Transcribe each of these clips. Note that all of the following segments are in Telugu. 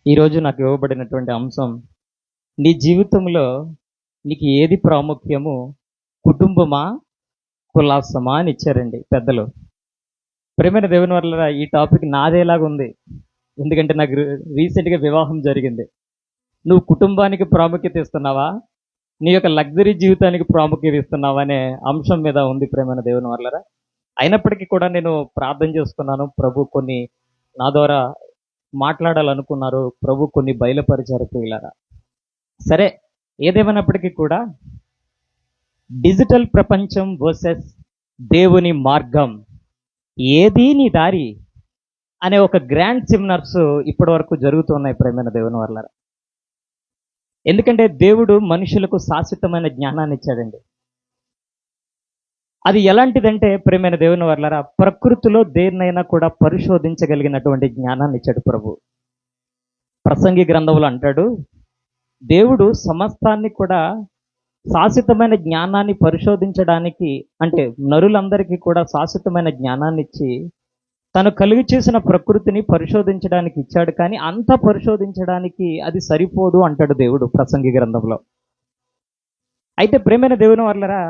ఈరోజు నాకు ఇవ్వబడినటువంటి అంశం, నీ జీవితంలో నీకు ఏది ప్రాముఖ్యము, కుటుంబమా, కులాసమా అని ఇచ్చారండి పెద్దలు. ప్రియమైన దేవుని వల్ల ఈ టాపిక్ నాదేలాగా ఉంది. ఎందుకంటే నాకు రీసెంట్గా వివాహం జరిగింది. నువ్వు కుటుంబానికి ప్రాముఖ్యత ఇస్తున్నావా, నీ యొక్క లగ్జరీ జీవితానికి ప్రాముఖ్యత ఇస్తున్నావా అనే అంశం మీద ఉంది ప్రియమైన దేవుని వల్ల. అయినప్పటికీ కూడా నేను ప్రార్థన చేసుకున్నాను. ప్రభు కొన్ని నా ద్వారా మాట్లాడాలనుకున్నారు. ప్రభు కొన్ని బయలుపరిచారు ప్రియులారా. సరే, ఏదేమైనప్పటికీ కూడా డిజిటల్ ప్రపంచం వర్సెస్ దేవుని మార్గం, ఏది నీ దారి అనే ఒక గ్రాండ్ సెమినార్స్ ఇప్పటి వరకు జరుగుతున్నాయి ప్రియమైన దేవుని వల్ల. ఎందుకంటే దేవుడు మనుషులకు శాశ్వతమైన జ్ఞానాన్ని ఇచ్చాడండి. అది ఎలాంటిదంటే ప్రియమైన దేవుని వల్ల, ప్రకృతిలో దేన్నైనా కూడా పరిశోధించగలిగినటువంటి జ్ఞానాన్ని ఇచ్చాడు ప్రభు. ప్రసంగి గ్రంథంలో అంటాడు, దేవుడు సమస్తాన్ని కూడా శాశ్వతమైన జ్ఞానాన్ని పరిశోధించడానికి, అంటే నరులందరికీ కూడా శాశ్వతమైన జ్ఞానాన్ని ఇచ్చి తను కలుగు చేసిన ప్రకృతిని పరిశోధించడానికి ఇచ్చాడు. కానీ అంత పరిశోధించడానికి అది సరిపోదు అంటాడు దేవుడు ప్రసంగి గ్రంథంలో. అయితే ప్రియమైన దేవుని వల్లరా,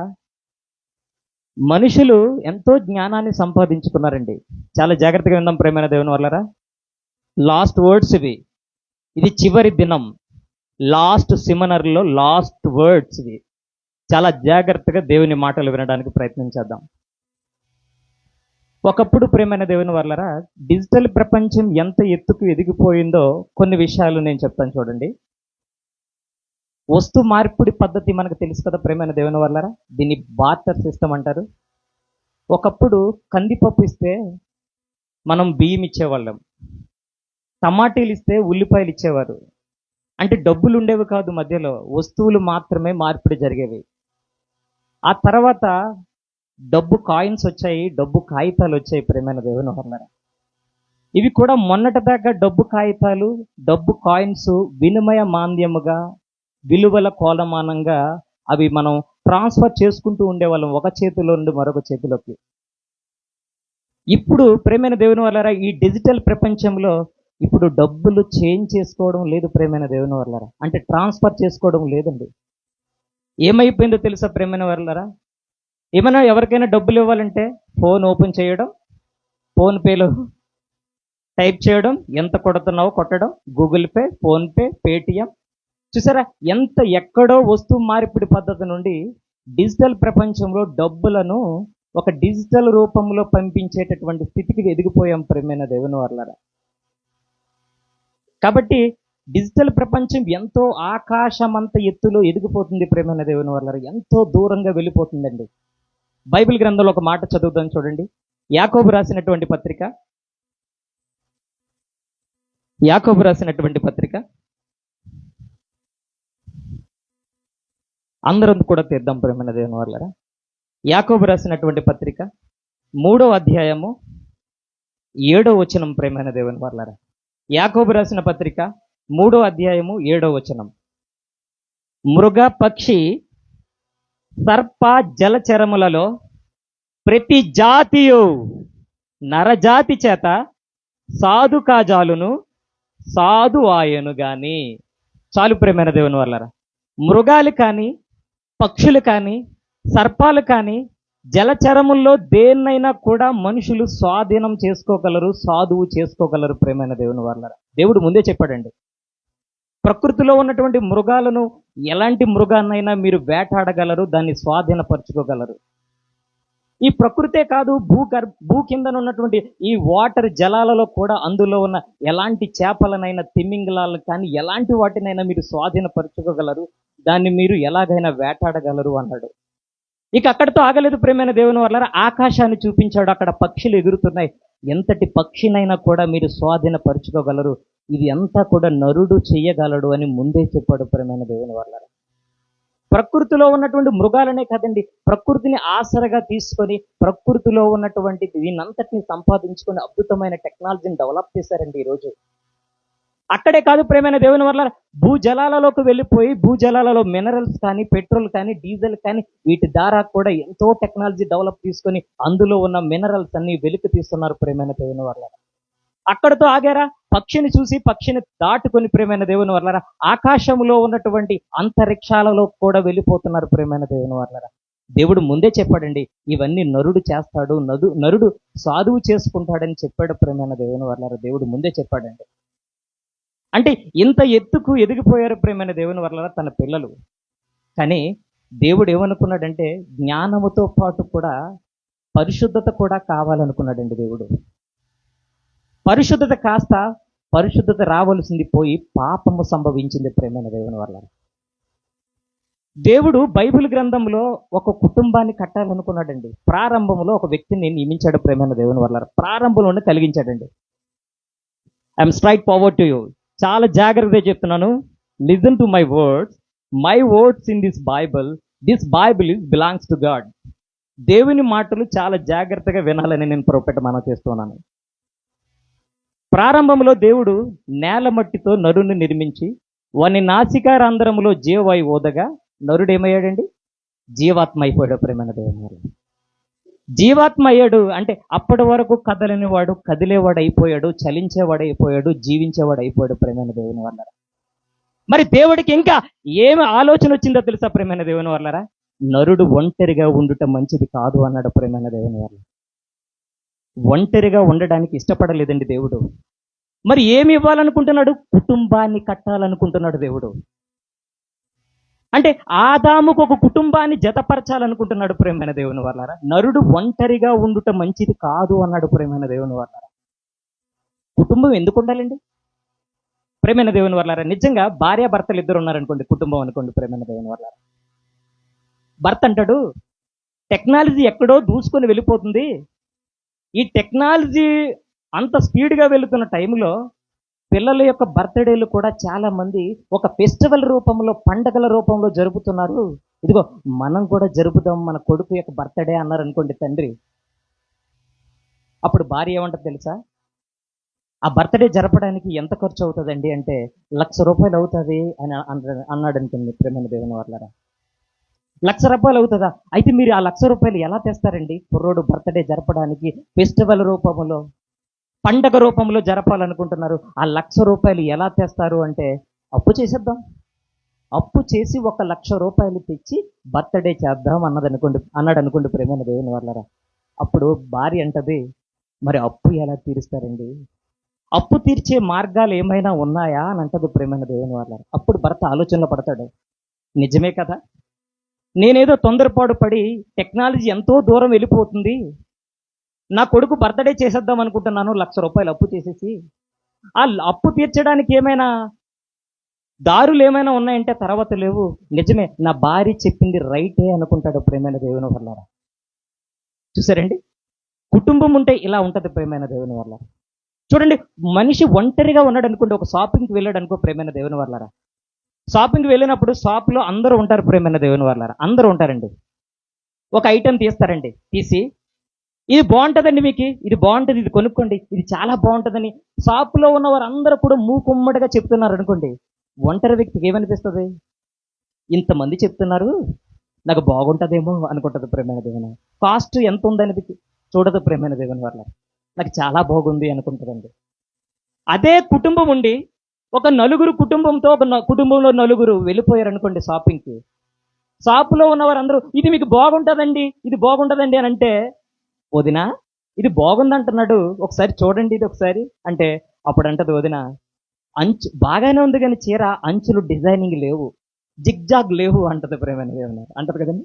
మనుషులు ఎంతో జ్ఞానాన్ని సంపాదించుకున్నారండి. చాలా జాగ్రత్తగా విందాం ప్రియమైన దేవుని వల్లరా. లాస్ట్ వర్డ్స్ ఇవి. ఇది చివరి దినం, లాస్ట్ సెమినార్లో లాస్ట్ వర్డ్స్ ఇవి. చాలా జాగ్రత్తగా దేవుని మాటలు వినడానికి ప్రయత్నం చేద్దాం. ఒకప్పుడు ప్రియమైన దేవుని వల్లరా, డిజిటల్ ప్రపంచం ఎంత ఎత్తుకు ఎదిగిపోయిందో కొన్ని విషయాలు నేను చెప్తాను చూడండి. వస్తు మార్పిడి పద్ధతి మనకు తెలుసు కదా ప్రియమైన దేవుని వల్లరా. దీన్ని బార్టర్ సిస్టమ్ అంటారు. ఒకప్పుడు కందిపప్పు ఇస్తే మనం బియ్యం ఇచ్చేవాళ్ళం, టమాటీలు ఇస్తే ఉల్లిపాయలు ఇచ్చేవారు. అంటే డబ్బులు ఉండేవి కాదు, మధ్యలో వస్తువులు మాత్రమే మార్పిడి జరిగేవి. ఆ తర్వాత డబ్బు కాయిన్స్ వచ్చాయి, డబ్బు కాగితాలు వచ్చాయి ప్రియమైన దేవుని వల్లరా. ఇవి కూడా మొన్నటిదాకా డబ్బు కాగితాలు, డబ్బు కాయిన్స్ వినిమయ మాంద్యముగా, విలువల కోలమానంగా అవి మనం ట్రాన్స్ఫర్ చేసుకుంటూ ఉండేవాళ్ళం ఒక చేతిలో నుండి మరొక చేతిలోకి. ఇప్పుడు ప్రియమైన దేవుని వల్లరా, ఈ డిజిటల్ ప్రపంచంలో ఇప్పుడు డబ్బులు చేంజ్ చేసుకోవడం లేదు ప్రియమైన దేవుని వల్లరా. అంటే ట్రాన్స్ఫర్ చేసుకోవడం లేదండి. ఏమైపోయిందో తెలుసా ప్రియమైన వల్లరా, ఏమైనా ఎవరికైనా డబ్బులు ఇవ్వాలంటే ఫోన్ ఓపెన్ చేయడం, ఫోన్పేలో టైప్ చేయడం, ఎంత కొడుతున్నావో కొట్టడం, గూగుల్ పే, ఫోన్పే, పేటిఎం. చూసారా, ఎంత ఎక్కడో వస్తువు మార్పిడి పద్ధతి నుండి డిజిటల్ ప్రపంచంలో డబ్బులను ఒక డిజిటల్ రూపంలో పంపించేటటువంటి స్థితికి ఎదిగిపోయాం ప్రియమైన దేవుని వల్లరా. కాబట్టి డిజిటల్ ప్రపంచం ఎంతో ఆకాశమంత ఎత్తులో ఎదిగిపోతుంది ప్రియమైన దేవుని వల్లరా. ఎంతో దూరంగా వెళ్ళిపోతుందండి. బైబిల్ గ్రంథంలో ఒక మాట చదువుదాం చూడండి. యాకోబు రాసినటువంటి పత్రిక అందరం కూడా తీద్దాం ప్రియమైన దేవుని వల్లరా. యాకోబు రాసినటువంటి పత్రిక 3వ అధ్యాయము 7వ వచనం ప్రియమైన దేవుని వల్లరా. యాకోబు రాసిన పత్రిక 3వ అధ్యాయము 7వ వచనం. మృగ, పక్షి, సర్ప, జలచరములలో ప్రతి జాతియు నరజాతి చేత సాధు కాజాలును సాధు ఆయను గాని. చాలు ప్రియమైన దేవుని వల్లరా. మృగాలు కానీ, పక్షులు కానీ, సర్పాలు కానీ, జలచరముల్లో దేన్నైనా కూడా మనుషులు స్వాధీనం చేసుకోగలరు, సాధువు చేసుకోగలరు ప్రియమైన దేవుని వల్లరా. దేవుడు ముందే చెప్పాడండి, ప్రకృతిలో ఉన్నటువంటి మృగాలను, ఎలాంటి మృగాన్నైనా మీరు వేటాడగలరు, దాన్ని స్వాధీనపరచుకోగలరు. ఈ ప్రకృతే కాదు, భూ కింద ఉన్నటువంటి ఈ వాటర్ జలాలలో కూడా అందులో ఉన్న ఎలాంటి చేపలనైనా, తిమింగలాలను కానీ, ఎలాంటి వాటినైనా మీరు స్వాధీనపరచుకోగలరు, దాన్ని మీరు ఎలాగైనా వేటాడగలరు అన్నాడు. ఇక అక్కడితో ఆగలేదు ప్రియమైన దేవుని వల్ల. ఆకాశాన్ని చూపించాడు, అక్కడ పక్షులు ఎగురుతున్నాయి. ఎంతటి పక్షినైనా కూడా మీరు స్వాధీనపరచుకోగలరు, ఇది అంతా కూడా నరుడు చెయ్యగలడు అని ముందే చెప్పాడు ప్రియమైన దేవుని వల్ల. ప్రకృతిలో ఉన్నటువంటి మృగాలనే కదండి, ప్రకృతిని ఆసరగా తీసుకొని ప్రకృతిలో ఉన్నటువంటి దీనంతటిని సంపాదించుకొని అద్భుతమైన టెక్నాలజీని డెవలప్ చేశారండి ఈరోజు. అక్కడే కాదు ప్రియమైన దేవుని వల్ల, భూజలాలలోకి వెళ్ళిపోయి భూజలాలలో మినరల్స్ కానీ, పెట్రోల్ కానీ, డీజిల్ కానీ, వీటి ద్వారా కూడా ఎంతో టెక్నాలజీ డెవలప్ తీసుకొని అందులో ఉన్న మినరల్స్ అన్ని వెలికి తీస్తున్నారు ప్రియమైన దేవుని వల్ల. అక్కడతో ఆగారా? పక్షిని చూసి పక్షిని దాటుకొని ప్రేమైన దేవుని వర్లారా ఆకాశంలో ఉన్నటువంటి అంతరిక్షాలలో కూడా వెళ్ళిపోతున్నారు ప్రేమైన దేవుని వర్లారా. దేవుడు ముందే చెప్పాడండి, ఇవన్నీ నరుడు చేస్తాడు, నరుడు సాధువు చేసుకుంటాడని చెప్పాడు ప్రేమైన దేవుని వర్లారా. దేవుడు ముందే చెప్పాడండి. అంటే ఇంత ఎత్తుకు ఎదిగిపోయారు ప్రేమైన దేవుని వర్లారా తన పిల్లలు. కానీ దేవుడు ఏమనుకున్నాడంటే జ్ఞానముతో పాటు కూడా పరిశుద్ధత కూడా కావాలనుకున్నాడండి దేవుడు. పరిశుద్ధత కాస్త పరిశుద్ధత రావలసింది పోయి పాపము సంభవించింది ప్రేమైన దేవుని వల్ల. దేవుడు బైబిల్ గ్రంథంలో ఒక కుటుంబాన్ని కట్టాలనుకున్నాడండి. ప్రారంభంలో ఒక వ్యక్తిని నియమించాడు ప్రేమైన దేవుని వల్ల, ప్రారంభంలోనే కలిగించాడండి. I'm straightforward to you. చాలా జాగ్రత్తగా చెప్తున్నాను. Listen to my words in this Bible is belongs to God. దేవుని మాటలు చాలా జాగ్రత్తగా వినాలని నేను పొరపాటు మనం చేస్తున్నాను. ప్రారంభంలో దేవుడు నేల మట్టితో నరుని నిర్మించి వాని నాసికారంధ్రములో జీవవాయు ఓదగా నరుడు ఏమయ్యాడండి? జీవాత్మ అయిపోయాడు ప్రేమైన దేవుని. జీవాత్మ అయ్యాడు అంటే అప్పటి వరకు కదలని వాడు కదిలేవాడు అయిపోయాడు, చలించేవాడు అయిపోయాడు, జీవించేవాడు అయిపోయాడు ప్రేమైన దేవుని వల్ల. మరి దేవుడికి ఇంకా ఏమి ఆలోచన వచ్చిందో తెలుసా ప్రేమైన దేవుని వల్లరా? నరుడు ఒంటరిగా ఉండుట మంచిది కాదు అన్నాడు ప్రేమైన దేవుని వల్ల. ఒంటరిగా ఉండడానికి ఇష్టపడలేదండి దేవుడు. మరి ఏమి ఇవ్వాలనుకుంటున్నాడు? కుటుంబాన్ని కట్టాలనుకుంటున్నాడు దేవుడు. అంటే ఆదాముకు ఒక కుటుంబాన్ని జతపరచాలనుకుంటున్నాడు ప్రేమైన దేవుని వల్లరా. నరుడు ఒంటరిగా ఉండుట మంచిది కాదు అన్నాడు ప్రేమైన దేవుని వల్లరా. కుటుంబం ఎందుకు ఉండాలండి ప్రేమైన దేవుని వల్లరా? నిజంగా భార్య భర్తలు ఇద్దరు ఉన్నారనుకోండి, కుటుంబం అనుకోండి ప్రేమైన దేవుని వల్లరా. భర్త అంటాడు, టెక్నాలజీ ఎక్కడో దూసుకొని వెళ్ళిపోతుంది, ఈ టెక్నాలజీ అంత స్పీడ్గా వెళుతున్న టైంలో పిల్లల యొక్క బర్త్డేలు కూడా చాలా మంది ఒక ఫెస్టివల్ రూపంలో, పండగల రూపంలో జరుపుతున్నారు. ఇదిగో మనం కూడా జరుపుదాం మన కొడుకు యొక్క బర్త్డే అన్నారు అనుకోండి తండ్రి. అప్పుడు భార్య ఏమంటది తెలుసా? ఆ బర్త్డే జరపడానికి ఎంత ఖర్చు అవుతుందండి అంటే 1,00,000 రూపాయలు అవుతుంది అని అన్నాడు అనుకోండి ప్రేమైన దేవుని వాళ్ళరా. 1,00,000 రూపాయలు అవుతుందా? అయితే మీరు ఆ 1,00,000 రూపాయలు ఎలా తెస్తారండి? కుర్రోడు బర్త్డే జరపడానికి ఫెస్టివల్ రూపంలో, పండగ రూపంలో జరపాలనుకుంటున్నారు. ఆ 1,00,000 రూపాయలు ఎలా తెస్తారు అంటే అప్పు చేసేద్దాం, అప్పు చేసి 1,00,000 రూపాయలు తెచ్చి బర్త్డే చేద్దాం అన్నాడు అనుకోండి ప్రేమైన దేవుని వాళ్ళరా. అప్పుడు భార్య అంటది, మరి అప్పు ఎలా తీరుస్తారండి? అప్పు తీర్చే మార్గాలు ఏమైనా ఉన్నాయా అని అంటది ప్రేమైన దేవుని వాళ్ళరా. అప్పుడు భర్త ఆలోచనలో పడతాడు, నిజమే కదా, నేనేదో తొందరపాటు పడి టెక్నాలజీ ఎంతో దూరం వెళ్ళిపోతుంది, నా కొడుకు బర్త్డే చేసేద్దాం అనుకుంటున్నాను 1,00,000 రూపాయలు అప్పు చేసేసి, ఆ అప్పు తీర్చడానికి ఏమైనా దారులు ఏమైనా ఉన్నాయంటే తర్వాత లేవు. నిజమే, నా భార్య చెప్పింది రైటే అనుకుంటాడు ప్రేమైన దేవుని వల్ల. చూసారండి, కుటుంబం ఉంటే ఇలా ఉంటుంది ప్రేమైన దేవుని వల్ల. చూడండి, మనిషి ఒంటరిగా ఉన్నాడు అనుకోండి, ఒక షాపింగ్కి వెళ్ళాడు అనుకో ప్రేమైన దేవుని వల్లరా. షాపింగ్కి వెళ్ళినప్పుడు షాప్లో అందరూ ఉంటారు ప్రేమైన దేవుని వల్లరా, అందరూ ఉంటారండి. ఒక ఐటెం తీస్తారండి, తీసి ఇది బాగుంటుందండి, మీకు ఇది బాగుంటుంది, ఇది కొనుక్కోండి, ఇది చాలా బాగుంటుందని షాప్లో ఉన్న వారు అందరూ కూడా మూకుమ్మడిగా చెప్తున్నారు అనుకోండి. ఒంటరి వ్యక్తికి ఏమనిపిస్తుంది? ఇంతమంది చెప్తున్నారు, నాకు బాగుంటుందేమో అనుకుంటుంది ప్రేమైన దేవుని. కాస్ట్ ఎంత ఉందని చూడదు ప్రేమైన దేవుని వల్ల, నాకు చాలా బాగుంది అనుకుంటుందండి. అదే కుటుంబం ఉండి ఒక నలుగురు కుటుంబంతో, కుటుంబంలో నలుగురు వెళ్ళిపోయారు అనుకోండి షాపింగ్కి. షాపులో ఉన్నవారు అందరూ ఇది మీకు బాగుంటుందండి, ఇది బాగుంటుందండి అని అంటే, వదిన ఇది బాగుంది అంటున్నాడు, ఒకసారి చూడండి ఇది ఒకసారి అంటే, అప్పుడు అంటది వదిన, అంచు బాగానే ఉంది కానీ చీర అంచులు డిజైనింగ్ లేవు, జిగ్జాగ్ లేవు అంటది ప్రేమైన దేవుని అంటది కదండి.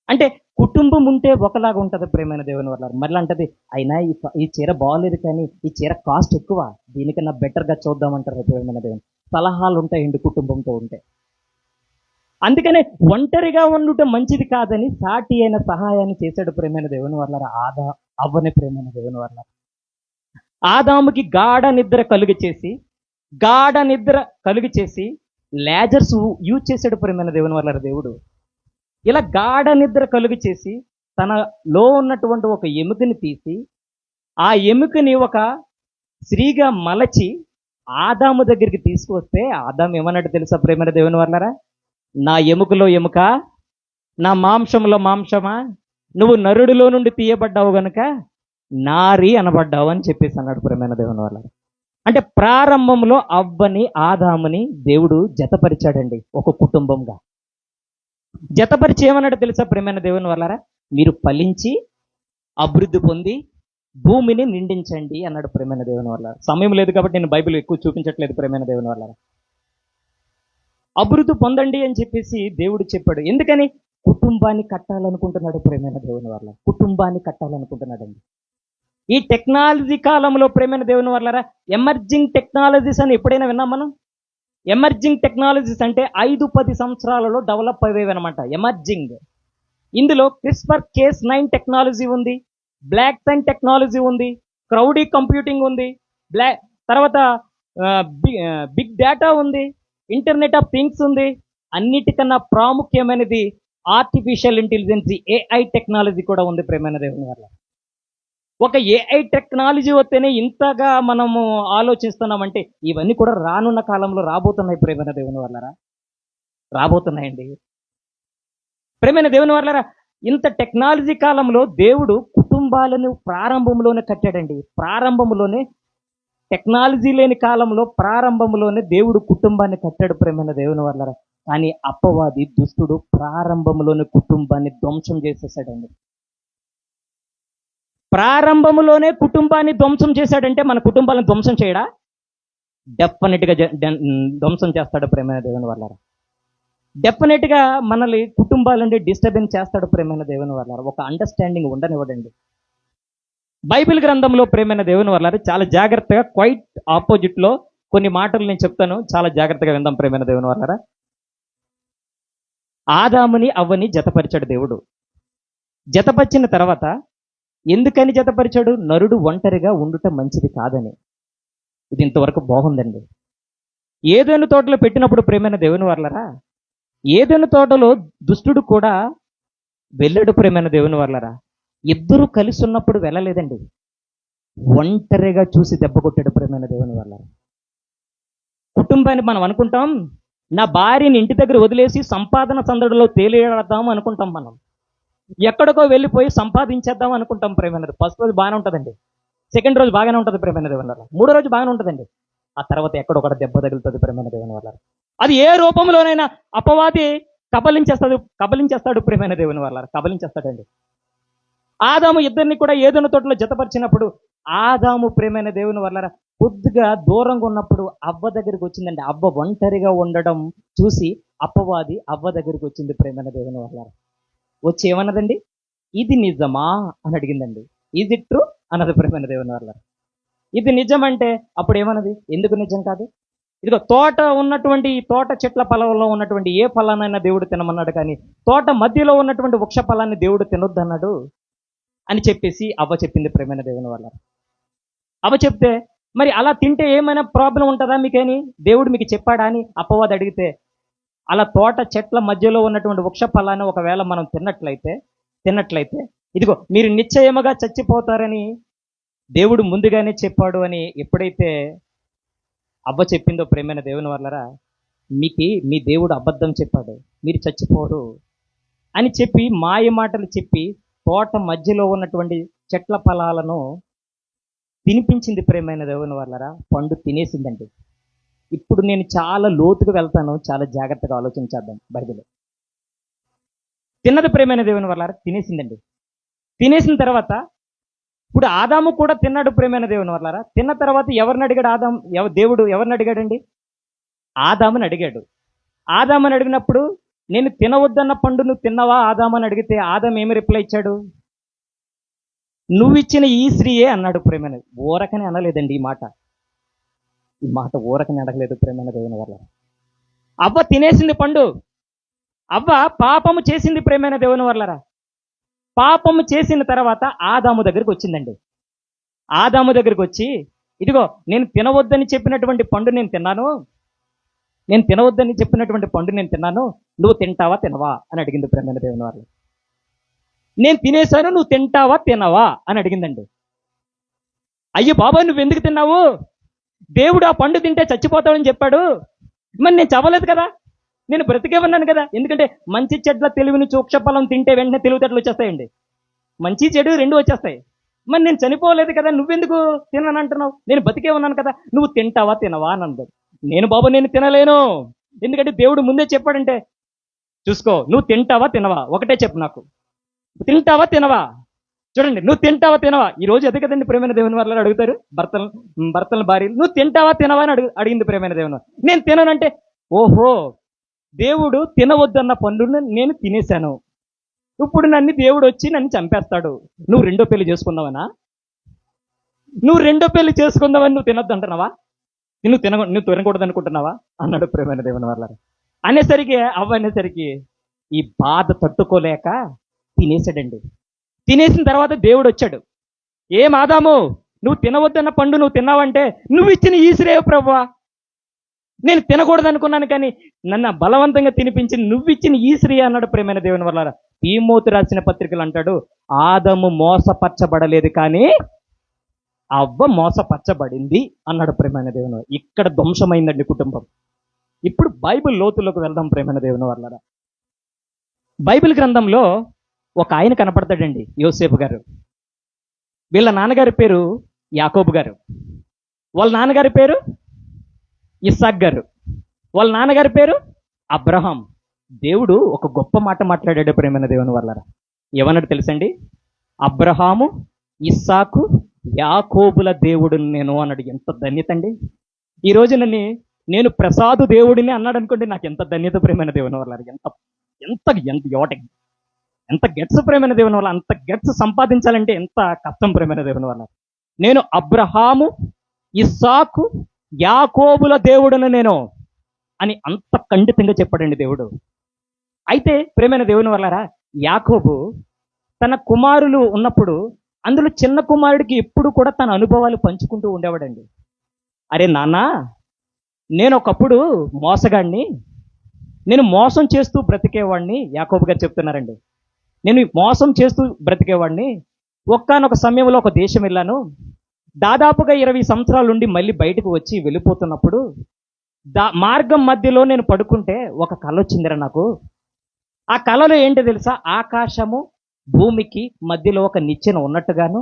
అంటే కుటుంబం ఉంటే ఒకలాగా ఉంటుంది ప్రేమైన దేవుని వల్ల. మళ్ళీ అంటది, అయినా ఈ చీర బాగోలేదు కానీ ఈ చీర కాస్ట్ ఎక్కువ, దీనికన్నా బెటర్గా చూద్దామంటారు ప్రేమైన దేవుని. సలహాలు ఉంటాయండి కుటుంబంతో ఉంటే. అందుకనే ఒంటరిగా ఉండటం మంచిది కాదని సాటి అయిన సహాయాన్ని చేశాడు ప్రేమైన దేవుని వల్ల. అవ్వని ప్రేమైన దేవుని వల్ల ఆదాముకి గాఢ నిద్ర కలుగు చేసి లేజర్స్ యూజ్ చేశాడు ప్రేమైన దేవుని వల్ల దేవుడు. ఇలా గాఢ నిద్ర కలుగు చేసి తనలో ఉన్నటువంటి ఒక ఎముకని తీసి ఆ ఎముకని ఒక స్త్రీగా మలచి ఆదాము దగ్గరికి తీసుకొస్తే ఆదాము ఏమన్నట్టు తెలుసా ప్రేమైన దేవుని వల్లరా? నా ఎముకలో ఎముక, నా మాంసంలో మాంసమా, నువ్వు నరుడిలో నుండి తీయబడ్డావు గనుక నారి అనబడ్డావు అని చెప్పేసి అన్నాడు ప్రేమైన దేవుని వల్ల. అంటే ప్రారంభంలో అవ్వని ఆదాముని దేవుడు జతపరిచాడండి ఒక కుటుంబంగా. జతపరిచి ఏమన్నాడు తెలుసా ప్రేమైన దేవుని వల్లరా? మీరు ఫలించి అభివృద్ధి పొంది భూమిని నిండించండి అన్నాడు ప్రేమైన దేవుని వల్ల. సమయం లేదు కాబట్టి నేను బైబిల్ ఎక్కువ చూపించట్లేదు ప్రేమైన దేవుని వల్ల. అభివృద్ధి పొందండి అని చెప్పేసి దేవుడు చెప్పాడు. ఎందుకని? కుటుంబాన్ని కట్టాలనుకుంటున్నాడు ప్రేమైన దేవుని వల్ల. కుటుంబాన్ని కట్టాలనుకుంటున్నాడండి. ఈ టెక్నాలజీ కాలంలో ప్రేమైన దేవుని వల్లరా ఎమర్జింగ్ టెక్నాలజీస్ అని ఎప్పుడైనా విన్నాం మనం? ఎమర్జింగ్ టెక్నాలజీస్ అంటే 5-10 సంవత్సరాలలో డెవలప్ అయ్యేవి అనమాట. ఎమర్జింగ్. ఇందులో క్రిస్పర్ కేస్ 9 టెక్నాలజీ ఉంది, బ్లాక్ సైన్ టెక్నాలజీ ఉంది, క్రౌడీ కంప్యూటింగ్ ఉంది, తర్వాత బిగ్ డేటా ఉంది, ఇంటర్నెట్ ఆఫ్ థింగ్స్ ఉంది. అన్నిటికన్నా ప్రాముఖ్యమైనది ఆర్టిఫిషియల్ ఇంటెలిజెన్స్, ఏఐ టెక్నాలజీ కూడా ఉంది ప్రేమైన దేవుని వల్ల. ఒక ఏఐ టెక్నాలజీ వస్తేనే ఇంతగా మనము ఆలోచిస్తున్నామంటే ఇవన్నీ కూడా రానున్న కాలంలో రాబోతున్నాయి ప్రేమైన దేవుని వల్లరా. రాబోతున్నాయండి ప్రేమైన దేవుని వల్లరా. ఇంత టెక్నాలజీ కాలంలో దేవుడు కుటుంబాలను ప్రారంభంలోనే కట్టాడండి. ప్రారంభంలోనే, టెక్నాలజీ లేని కాలంలో ప్రారంభంలోనే దేవుడు కుటుంబాన్ని కట్టాడు ప్రేమైన దేవుని వల్లరా. కానీ అపవాది దుష్టుడు ప్రారంభంలోనే కుటుంబాన్ని ధ్వంసం చేసేసాడండి. ప్రారంభంలోనే కుటుంబాన్ని ధ్వంసం చేశాడంటే మన కుటుంబాలను ధ్వంసం చేయడా? డెఫినెట్గా ధ్వంసం చేస్తాడు ప్రేమైన దేవుని వల్లరా. డెఫినెట్గా మనల్ని కుటుంబాలంటే డిస్టర్బెన్స్ చేస్తాడు ప్రేమైన దేవుని వల్లరా. ఒక అండర్స్టాండింగ్ ఉండనివ్వడండి. బైబిల్ గ్రంథంలో ప్రేమైన దేవుని వల్లరా చాలా జాగ్రత్తగా, క్వైట్ ఆపోజిట్లో కొన్ని మాటలు నేను చెప్తాను, చాలా జాగ్రత్తగా విందాం ప్రేమైన దేవుని వల్లరా. ఆదాముని అవ్వని జతపరిచాడు దేవుడు. జతపరిచిన తర్వాత ఎందుకని జతపరిచాడు? నరుడు ఒంటరిగా ఉండుట మంచిది కాదని. ఇది ఇంతవరకు బాగుందండి. ఏదైనా తోటలో పెట్టినప్పుడు ప్రేమైన దేవుని వల్లరా, ఏదైనా తోటలో దుష్టుడు కూడా వెళ్ళాడు ప్రేమైన దేవుని వల్లరా. ఇద్దరు కలిసి ఉన్నప్పుడు వెళ్ళలేదండి, ఒంటరిగా చూసి దెబ్బ కొట్టాడు ప్రేమైన దేవుని వల్లరా. కుటుంబాన్ని మనం అనుకుంటాం, నా భార్యని ఇంటి దగ్గర వదిలేసి సంపాదన సందడిలో తేలియాడదాం అనుకుంటాం. మనం ఎక్కడికో వెళ్ళిపోయి సంపాదించేద్దాం అనుకుంటాం ప్రేమైన. ఫస్ట్ రోజు బాగానే ఉంటుందండి, సెకండ్ రోజు బాగానే ఉంటుంది ప్రేమైన దేవుని వల్ల, మూడో రోజు బాగానే ఉంటుందండి. ఆ తర్వాత ఎక్కడొకటి దెబ్బ తగులుతుంది ప్రేమైన దేవుని వల్ల. అది ఏ రూపంలోనైనా అపవాది కబలించేస్తాడు ప్రేమైన దేవుని వల్ల, కబలించేస్తాడండి. ఆదాము ఇద్దరిని కూడా ఏదైనా తోటలో జతపరిచినప్పుడు ఆదాము ప్రేమైన దేవుని వల్ల కొద్దిగా దూరంగా ఉన్నప్పుడు అవ్వ దగ్గరికి వచ్చిందండి. అవ్వ ఒంటరిగా ఉండడం చూసి అపవాది అవ్వ దగ్గరికి వచ్చింది ప్రేమైన దేవుని వల్ల. వచ్చి ఏమన్నదండి? ఇది నిజమా అని అడిగిందండి. ఈజ్ ఇట్ ట్రూ అన్నది ప్రేమైన దేవుని వల్ల. ఇది నిజం అంటే అప్పుడు ఏమన్నది? ఎందుకు నిజం కాదు? ఇదిగో తోట ఉన్నటువంటి ఈ తోట చెట్ల పొలంలో ఉన్నటువంటి ఏ ఫలానైనా దేవుడు తినమన్నాడు, కానీ తోట మధ్యలో ఉన్నటువంటి వృక్ష ఫలాన్ని దేవుడు తినొద్దన్నాడు అని చెప్పేసి అవ్వ చెప్పింది ప్రేమైన దేవుని వల్ల. అవ్వ చెప్తే మరి అలా తింటే ఏమైనా ప్రాబ్లం ఉంటుందా మీకేని, దేవుడు మీకు చెప్పాడా అని అపవాది అడిగితే, అలా తోట చెట్ల మధ్యలో ఉన్నటువంటి వృక్ష ఫలాన్ని ఒకవేళ మనం తిన్నట్లయితే ఇదిగో మీరు నిశ్చయముగా చచ్చిపోతారని దేవుడు ముందుగానే చెప్పాడు అని ఎప్పుడైతే అవ్వ చెప్పిందో ప్రేమైన దేవుని వల్లరా, మీ దేవుడు అబద్ధం చెప్పాడు, మీరు చచ్చిపోరు అని చెప్పి మాయ మాటలు చెప్పి తోట మధ్యలో ఉన్నటువంటి చెట్ల ఫలాలను తినిపించింది ప్రేమైన దేవుని వల్లరా. పండు తినేసిందండి. ఇప్పుడు నేను చాలా లోతుగా వెళ్తాను, చాలా జాగ్రత్తగా ఆలోచించేద్దాం. బైబిల్ తిన్నది ప్రేమైన దేవుని వల్లరా, తినేసిందండి. తినేసిన తర్వాత ఇప్పుడు ఆదాము కూడా తిన్నాడు ప్రేమైన దేవుని వల్లరా. తిన్న తర్వాత ఎవరిని అడిగాడు దేవుడు ఎవరిని అడిగాడండి? ఆదాముని అడిగాడు. ఆదామని అడిగినప్పుడు నేను తినవద్దన్న పండు నువ్వు తిన్నావా ఆదామని అడిగితే ఆదాం ఏమి రిప్లై ఇచ్చాడు? నువ్వు ఇచ్చిన ఈ స్త్రీయే అన్నాడు ప్రేమైన. ఊరకని అనలేదండి ఈ మాట ఊరకని అడగలేదు ప్రేమైన దేవుని వల్ల. అవ్వ తినేసింది పండు. అవ్వ పాపము చేసింది ప్రేమైన దేవుని వల్లరా. పాపము చేసిన తర్వాత ఆదాము దగ్గరికి వచ్చిందండి. ఆదాము దగ్గరికి వచ్చి ఇదిగో నేను తినవద్దని చెప్పినటువంటి పండు నేను తిన్నాను, నువ్వు తింటావా తినవా అని అడిగింది ప్రేమైన దేవుని వల్ల. నేను తినేశాను, నువ్వు తింటావా తినవా అని అడిగిందండి. అయ్యో బాబా నువ్వు ఎందుకు తిన్నావు? దేవుడు ఆ పండు తింటే చచ్చిపోతాడని చెప్పాడు, మరి నేను చవలేదు కదా, నేను బ్రతికే ఉన్నాను కదా. ఎందుకంటే మంచి చెడ్ల తెలివిని వృక్ష ఫలం తింటే వెంటనే తెలివితేటలు వచ్చేస్తాయండి. మంచి చెడు రెండు వచ్చేస్తాయి. మరి నేను చనిపోలేదు కదా, నువ్వెందుకు తినను అంటున్నావు? నేను బతికే ఉన్నాను కదా, నువ్వు తింటావా తినవా అని అన్నాడు. నేను బాబు నేను తినలేను, ఎందుకంటే దేవుడు ముందే చెప్పాడంటే. చూసుకో, నువ్వు తింటావా తినవా, ఒకటే చెప్పు నాకు, తింటావా తినవా. చూడండి, నువ్వు తింటావా తినవా. ఈ రోజు అదే కదండి ప్రేమైన దేవుని వాళ్ళు అడుగుతారు భర్తల భార్యలు, నువ్వు తింటావా తినవా అని అడిగింది ప్రేమైన దేవుని. నేను తిననంటే, ఓహో, దేవుడు తినవద్దన్న పనులను నేను తినేశాను, ఇప్పుడు దేవుడు వచ్చి నన్ను చంపేస్తాడు, నువ్వు రెండో పెళ్లి చేసుకుందావనా? నువ్వు రెండో పెళ్లి చేసుకుందామని నువ్వు తినొద్దు అంటున్నావా? నువ్వు తినకూడదు అనుకుంటున్నావా అన్నాడు ప్రేమైన దేవుని వాళ్ళ. అనేసరికి అనేసరికి ఈ బాధ తట్టుకోలేక తినేసాడండి. తినేసిన తర్వాత దేవుడు వచ్చాడు. ఏం ఆదాము, నువ్వు తినవద్దన్న పండు నువ్వు తిన్నావంటే నువ్వు ఇచ్చిన ఈశ్వరేవ ప్రభువా, నేను తినకూడదు అనుకున్నాను కానీ నన్ను బలవంతంగా తినిపించి నువ్వు ఇచ్చిన ఈశ్వరి అన్నాడు ప్రేమైన దేవుని వల్ల. తీమోతు రాసిన పత్రికలు అంటాడు, ఆదాము మోసపరచబడలేదు కానీ అవ్వ మోసపరచబడింది అన్నాడు ప్రేమైన దేవుని. ఇక్కడ ధ్వంసమైందండి కుటుంబం. ఇప్పుడు బైబిల్ లోతులోకి వెళ్దాం ప్రేమైన దేవుని వల్ల. బైబిల్ గ్రంథంలో ఒక ఆయన కనపడతాడండి, యోసేపు గారు. వీళ్ళ నాన్నగారి పేరు యాకోబు గారు, వాళ్ళ నాన్నగారి పేరు ఇస్సాక్ గారు, వాళ్ళ నాన్నగారి పేరు అబ్రహాం. దేవుడు ఒక గొప్ప మాట మాట్లాడాడు ప్రేమైన దేవుని వల్ల. ఏమన్నాడు తెలుసండి? అబ్రహాము, ఇస్సాకు, యాకోబుల దేవుడు నేను అన్నాడు. ఎంత ధన్యత అండి! ఈ రోజు నేను ప్రసాదు దేవుడిని అన్నాడు అనుకోండి, నాకు ఎంత ధన్యత ప్రేమైన దేవుని వల్ల. ఎంత ఎంత ఎంత యోటకి ఎంత గెట్స్ ప్రేమైన దేవుని వల్ల. అంత గెట్స్ సంపాదించాలంటే ఎంత కష్టం ప్రేమైన దేవుని వల్ల. నేను అబ్రహాము, ఇస్సాకు, యాకోబుల దేవుడును నేను అని అంత ఖండితంగా చెప్పాడండి దేవుడు. అయితే ప్రేమైన దేవుని వల్లరా, యాకోబు తన కుమారులు ఉన్నప్పుడు అందులో చిన్న కుమారుడికి ఎప్పుడు కూడా తన అనుభవాలు పంచుకుంటూ ఉండేవాడండి. అరే నాన్న, నేను ఒకప్పుడు మోసగాడిని, నేను మోసం చేస్తూ బ్రతికేవాడిని. యాకోబు గారు చెప్తున్నారండి, నేను మోసం చేస్తూ బ్రతికేవాడిని. ఒక్కానొక సమయంలో ఒక దేశం వెళ్ళాను, దాదాపుగా 20 సంవత్సరాల నుండి మళ్ళీ బయటకు వచ్చి వెళ్ళిపోతున్నప్పుడు మార్గం మధ్యలో నేను పడుకుంటే ఒక కళ వచ్చిందిరా నాకు. ఆ కళలో ఏంటో తెలుసా? ఆకాశము భూమికి మధ్యలో ఒక నిచ్చెన ఉన్నట్టుగాను,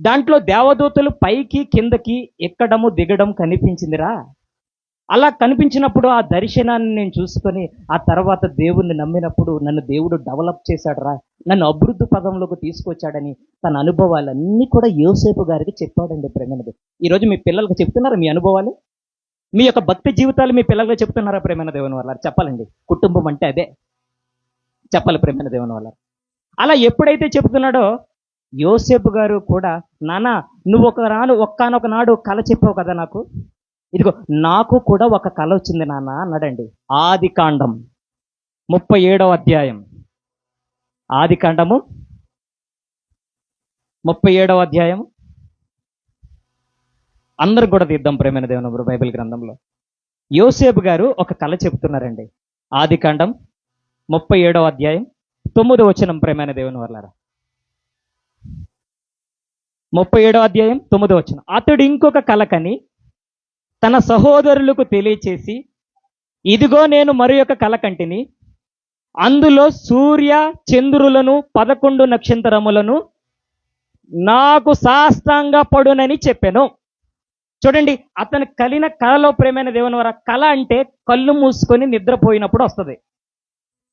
దాంట్లో దేవదూతలు పైకి కిందకి ఎక్కడము దిగడం కనిపించిందిరా. అలా కనిపించినప్పుడు ఆ దర్శనాన్ని నేను చూసుకొని ఆ తర్వాత దేవుణ్ణి నమ్మినప్పుడు నన్ను దేవుడు డెవలప్ చేశాడురా, నన్ను అభివృద్ధి పదంలోకి తీసుకొచ్చాడని తన అనుభవాలన్నీ కూడా యోసేపు గారికి చెప్పాడండి ప్రేమైనది. ఈరోజు మీ పిల్లలకు చెప్తున్నారా మీ అనుభవాలు? మీ యొక్క భక్తి జీవితాలు మీ పిల్లలకు చెప్తున్నారా ప్రేమైన దేవుని వల్ల? చెప్పాలండి, కుటుంబం అంటే అదే చెప్పాలి ప్రేమైన దేవుని వల్ల. అలా ఎప్పుడైతే చెప్తున్నాడో యోసేపు గారు కూడా, నాన్న నువ్వు ఒక్కనొక నాడు కళ చెప్పావు కదా నాకు, ఇదిగో నాకు కూడా ఒక కళ వచ్చింది నాన్న అన్నాడండి. ఆదికాండం 37వ అధ్యాయం, ఆదికాండము 37వ అధ్యాయం. అందరూ కూడా తీద్దాం ప్రేమైన దేవుని బైబిల్ గ్రంథంలో. యోసేపు గారు ఒక కళ చెబుతున్నారండి. ఆదికాండం 37వ అధ్యాయం 9వ వచనం ప్రేమైన దేవుని వల్లారా. 37వ అధ్యాయం 9వ వచనం. అతడు ఇంకొక కళ కని తన సహోదరులకు తెలియచేసి, ఇదిగో నేను మరి యొక్క కళ కంటిని, అందులో సూర్య చంద్రులను 11 నక్షత్రములను నాకు సాష్టాంగ పడునని చెప్పాను. చూడండి, అతను కలిగిన కళలో ప్రేమైన దేవుని వారు, కళ అంటే కళ్ళు మూసుకొని నిద్రపోయినప్పుడు వస్తుంది.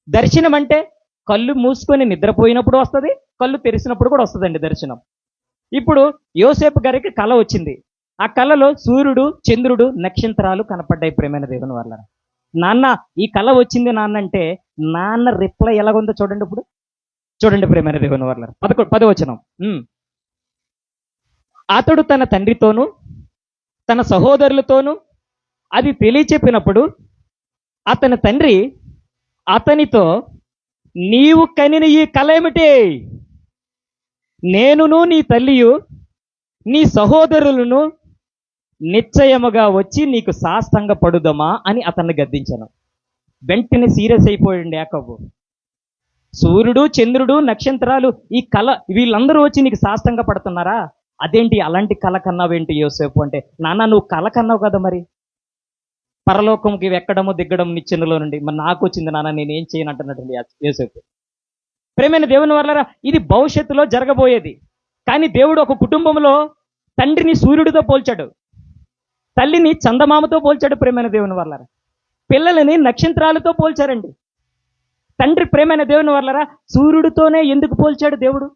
దర్శనం అంటే కళ్ళు మూసుకొని నిద్రపోయినప్పుడు వస్తుంది, కళ్ళు తెరిచినప్పుడు కూడా వస్తుందండి దర్శనం. ఇప్పుడు యోసేపు గారికి కళ వచ్చింది. ఆ కళలో సూర్యుడు చంద్రుడు నక్షత్రాలు కనపడ్డాయి ప్రేమైన దేవుని వల్ల. నాన్న ఈ కళ వచ్చింది నాన్న అంటే, నాన్న రిప్లై ఎలాగుందో చూడండి. ఇప్పుడు చూడండి ప్రేమైన దేవుని వల్ల. 10వ వచనం. అతడు తన తండ్రితోనూ తన సహోదరులతోనూ అది తెలియచెప్పినప్పుడు అతని తండ్రి అతనితో, నీవు కనిన ఈ కళ ఏమిటి? నేనును నీ తల్లియు నీ సహోదరులను నిశ్చయముగా వచ్చి నీకు సాష్టాంగ పడుదమా అని అతన్ని గద్దించాను. వెంటనే సీరియస్ అయిపోయాడు యాకోబు. సూర్యుడు చంద్రుడు నక్షత్రాలు ఈ కళ, వీళ్ళందరూ వచ్చి నీకు సాష్టాంగ పడుతున్నారా? అదేంటి అలాంటి కళ కన్నావేంటి యోసేపు అంటే, నాన్న నువ్వు కళ కన్నావు కదా, మరి పరలోకంకి ఎక్కడము దిగ్గడం నిచ్చెనలో నుండి మరి నాకు వచ్చింది నాన్న, నేనేం చేయను అంటున్నట్టు యోసేపు. ప్రేమైన దేవుని వల్ల ఇది భవిష్యత్తులో జరగబోయేది. కానీ దేవుడు ఒక కుటుంబంలో తండ్రిని సూర్యుడితో పోల్చాడు, తల్లిని చందమామతో పోల్చాడు ప్రేమైన దేవుని వల్లరా. పిల్లలని నక్షత్రాలతో పోల్చారండి. తండ్రి ప్రేమైన దేవుని వల్లరా సూర్యుడితోనే ఎందుకు పోల్చాడు దేవుడు?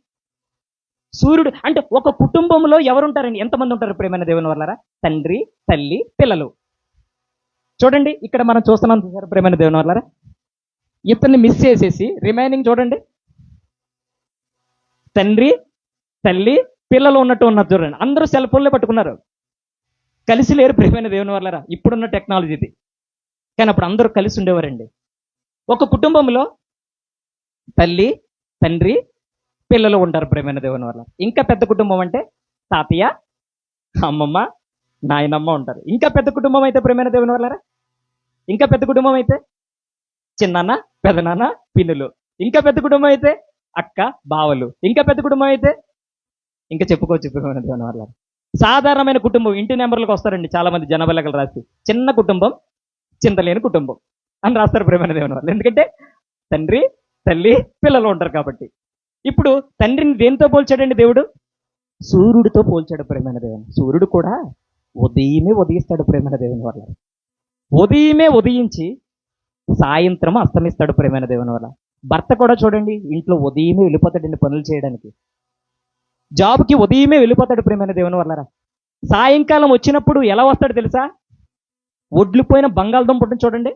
సూర్యుడు అంటే ఒక కుటుంబంలో ఎవరుంటారండి? ఎంతమంది ఉంటారు ప్రేమైన దేవుని వల్లరా? తండ్రి, తల్లి, పిల్లలు. చూడండి ఇక్కడ మనం చూస్తున్నాం చూసారు ప్రేమైన దేవుని వల్లరా, ఇతన్ని మిస్ చేసేసి రిమైనింగ్ చూడండి, తండ్రి, తల్లి, పిల్లలు ఉన్నట్టు ఉన్నారు చూడండి. అందరూ సెల్ ఫోన్లే పట్టుకున్నారు, కలిసి లేరు ప్రేమైన దేవుని వల్లరా. ఇప్పుడున్న టెక్నాలజీ ఇది, కానీ అప్పుడు అందరూ కలిసి ఉండేవారండి. ఒక కుటుంబంలో తల్లి, తండ్రి, పిల్లలు ఉంటారు ప్రేమైన దేవుని వల్ల. ఇంకా పెద్ద కుటుంబం అంటే తాతయ్య, అమ్మమ్మ, నాయనమ్మ ఉంటారు. ఇంకా పెద్ద కుటుంబం అయితే ప్రేమైన దేవుని వల్లరా, ఇంకా పెద్ద కుటుంబం అయితే చిన్నాన్న, పెదనాన్న, పిన్నులు. ఇంకా పెద్ద కుటుంబం అయితే అక్క, బావలు. ఇంకా పెద్ద కుటుంబం అయితే ఇంకా చెప్పుకోవచ్చు ప్రేమైన దేవుని వల్ల. సాధారణమైన కుటుంబం ఇంటి నెంబర్లకు వస్తారండి చాలా మంది జనాభా లెక్కలు రాసి, చిన్న కుటుంబం, చింతలేని కుటుంబం అని రాస్తారు ప్రేమైన దేవుని వల్ల. ఎందుకంటే తండ్రి, తల్లి, పిల్లలు ఉంటారు కాబట్టి. ఇప్పుడు తండ్రిని దేనితో పోల్చాడండి దేవుడు? సూర్యుడితో పోల్చాడు ప్రేమైన దేవుని. సూర్యుడు కూడా ఉదయమే ఉదయిస్తాడు ప్రేమైన దేవుని వల్ల. ఉదయమే ఉదయించి సాయంత్రం అస్తమిస్తాడు ప్రేమైన దేవుని వల్ల. భర్త కూడా చూడండి ఇంట్లో ఉదయమే వెళ్ళిపోతాడండి పనులు చేయడానికి, జాబ్కి ఉదయమే వెళ్ళిపోతాడు ప్రేమైన దేవుని వల్లరా. సాయంకాలం వచ్చినప్పుడు ఎలా వస్తాడు తెలుసా? ఒడ్లిపోయిన బంగాళదుంప ఉంటుంది చూడండి,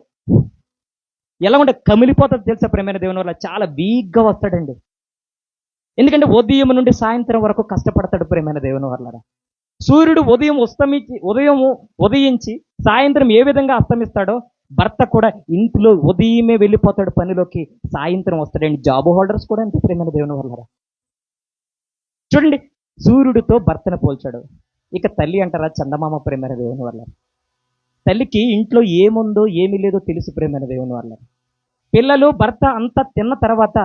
ఎలా ఉంటే కమిలిపోతుంది తెలుసా ప్రేమైన దేవుని వల్ల. చాలా వీక్గా వస్తాడండి, ఎందుకంటే ఉదయం నుండి సాయంత్రం వరకు కష్టపడతాడు ప్రేమైన దేవుని వల్లరా. సూర్యుడు ఉదయించి సాయంత్రం ఏ విధంగా అస్తమిస్తాడో భర్త కూడా ఇంట్లో ఉదయమే వెళ్ళిపోతాడు పనిలోకి, సాయంత్రం వస్తాడండి. జాబ్ హోల్డర్స్ కూడా అంతే ప్రేమైన దేవుని వల్లరా. చూడండి సూర్యుడితో భర్తను పోల్చాడు. ఇక తల్లి అంటారా చందమామ ప్రేమైన దేవుని వల్ల. తల్లికి ఇంట్లో ఏముందో ఏమీ లేదో తెలుసు ప్రేమైన దేవుని వల్ల. పిల్లలు భర్త అంతా తిన్న తర్వాత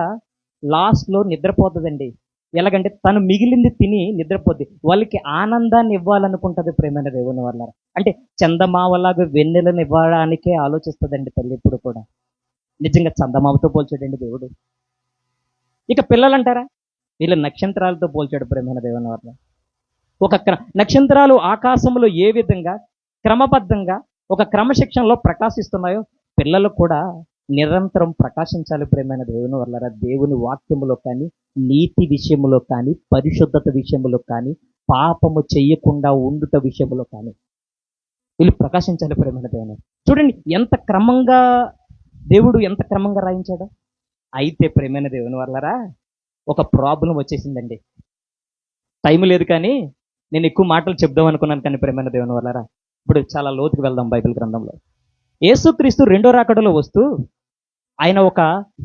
లాస్ట్లో నిద్రపోతుందండి. ఎలాగంటే తను మిగిలింది తిని నిద్రపోద్ది, వాళ్ళకి ఆనందాన్ని ఇవ్వాలనుకుంటుంది ప్రేమైన దేవుని వల్ల. అంటే చందమావలాగా వెన్నెలను ఇవ్వడానికే ఆలోచిస్తుందండి తల్లి ఎప్పుడు కూడా. నిజంగా చందమామతో పోల్చాడండి దేవుడు. ఇక పిల్లలు అంటారా, వీళ్ళ నక్షత్రాలతో పోల్చాడు ప్రేమైన దేవుని వల్ల. ఒక నక్షత్రాలు ఆకాశంలో ఏ విధంగా క్రమబద్ధంగా ఒక క్రమశిక్షణలో ప్రకాశిస్తున్నాయో పిల్లలు కూడా నిరంతరం ప్రకాశించాలి ప్రేమైన దేవుని వల్ల. దేవుని వాక్యములో కానీ, నీతి విషయములో కానీ, పరిశుద్ధత విషయములో కానీ, పాపము చెయ్యకుండా ఉండుట విషయములో కానీ వీళ్ళు ప్రకాశించాలి ప్రేమైన దేవుని. చూడండి ఎంత క్రమంగా దేవుడు ఎంత క్రమంగా రాయించాడో. అయితే ప్రేమైన దేవుని వల్లరా ఒక ప్రాబ్లం వచ్చేసిందండి. టైం లేదు కానీ నేను ఎక్కువ మాటలు చెప్దాం అనుకున్నాను, కానీ ప్రేమైన దేవుని వల్లరా ఇప్పుడు చాలా లోతుకు వెళ్దాం బైబిల్ గ్రంథంలో. యేసుక్రీస్తు రెండో రాకడలో వస్తూ ఆయన ఒక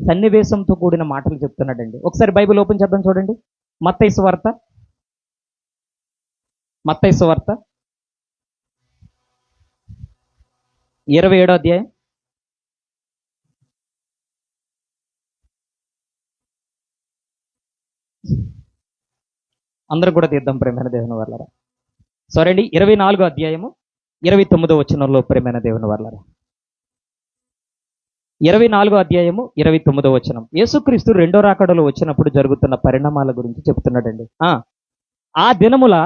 సన్నివేశంతో కూడిన మాటలు చెప్తున్నాడండి. ఒకసారి బైబిల్ ఓపెన్ చేద్దాం చూడండి. మత్తయి సువార్త 27వ అధ్యాయం. అందరూ కూడా తీద్దాం ప్రేమైన దేవుని వల్లరా. సారీ అండి, 24వ అధ్యాయము 29వ వచనంలో ప్రేమైన దేవుని వల్లరా. 24వ అధ్యాయము 29వ వచనం. యేసుక్రీస్తు రెండో రాకడలో వచ్చినప్పుడు జరుగుతున్న పరిణామాల గురించి చెప్తున్నాడండి. ఆ దినముల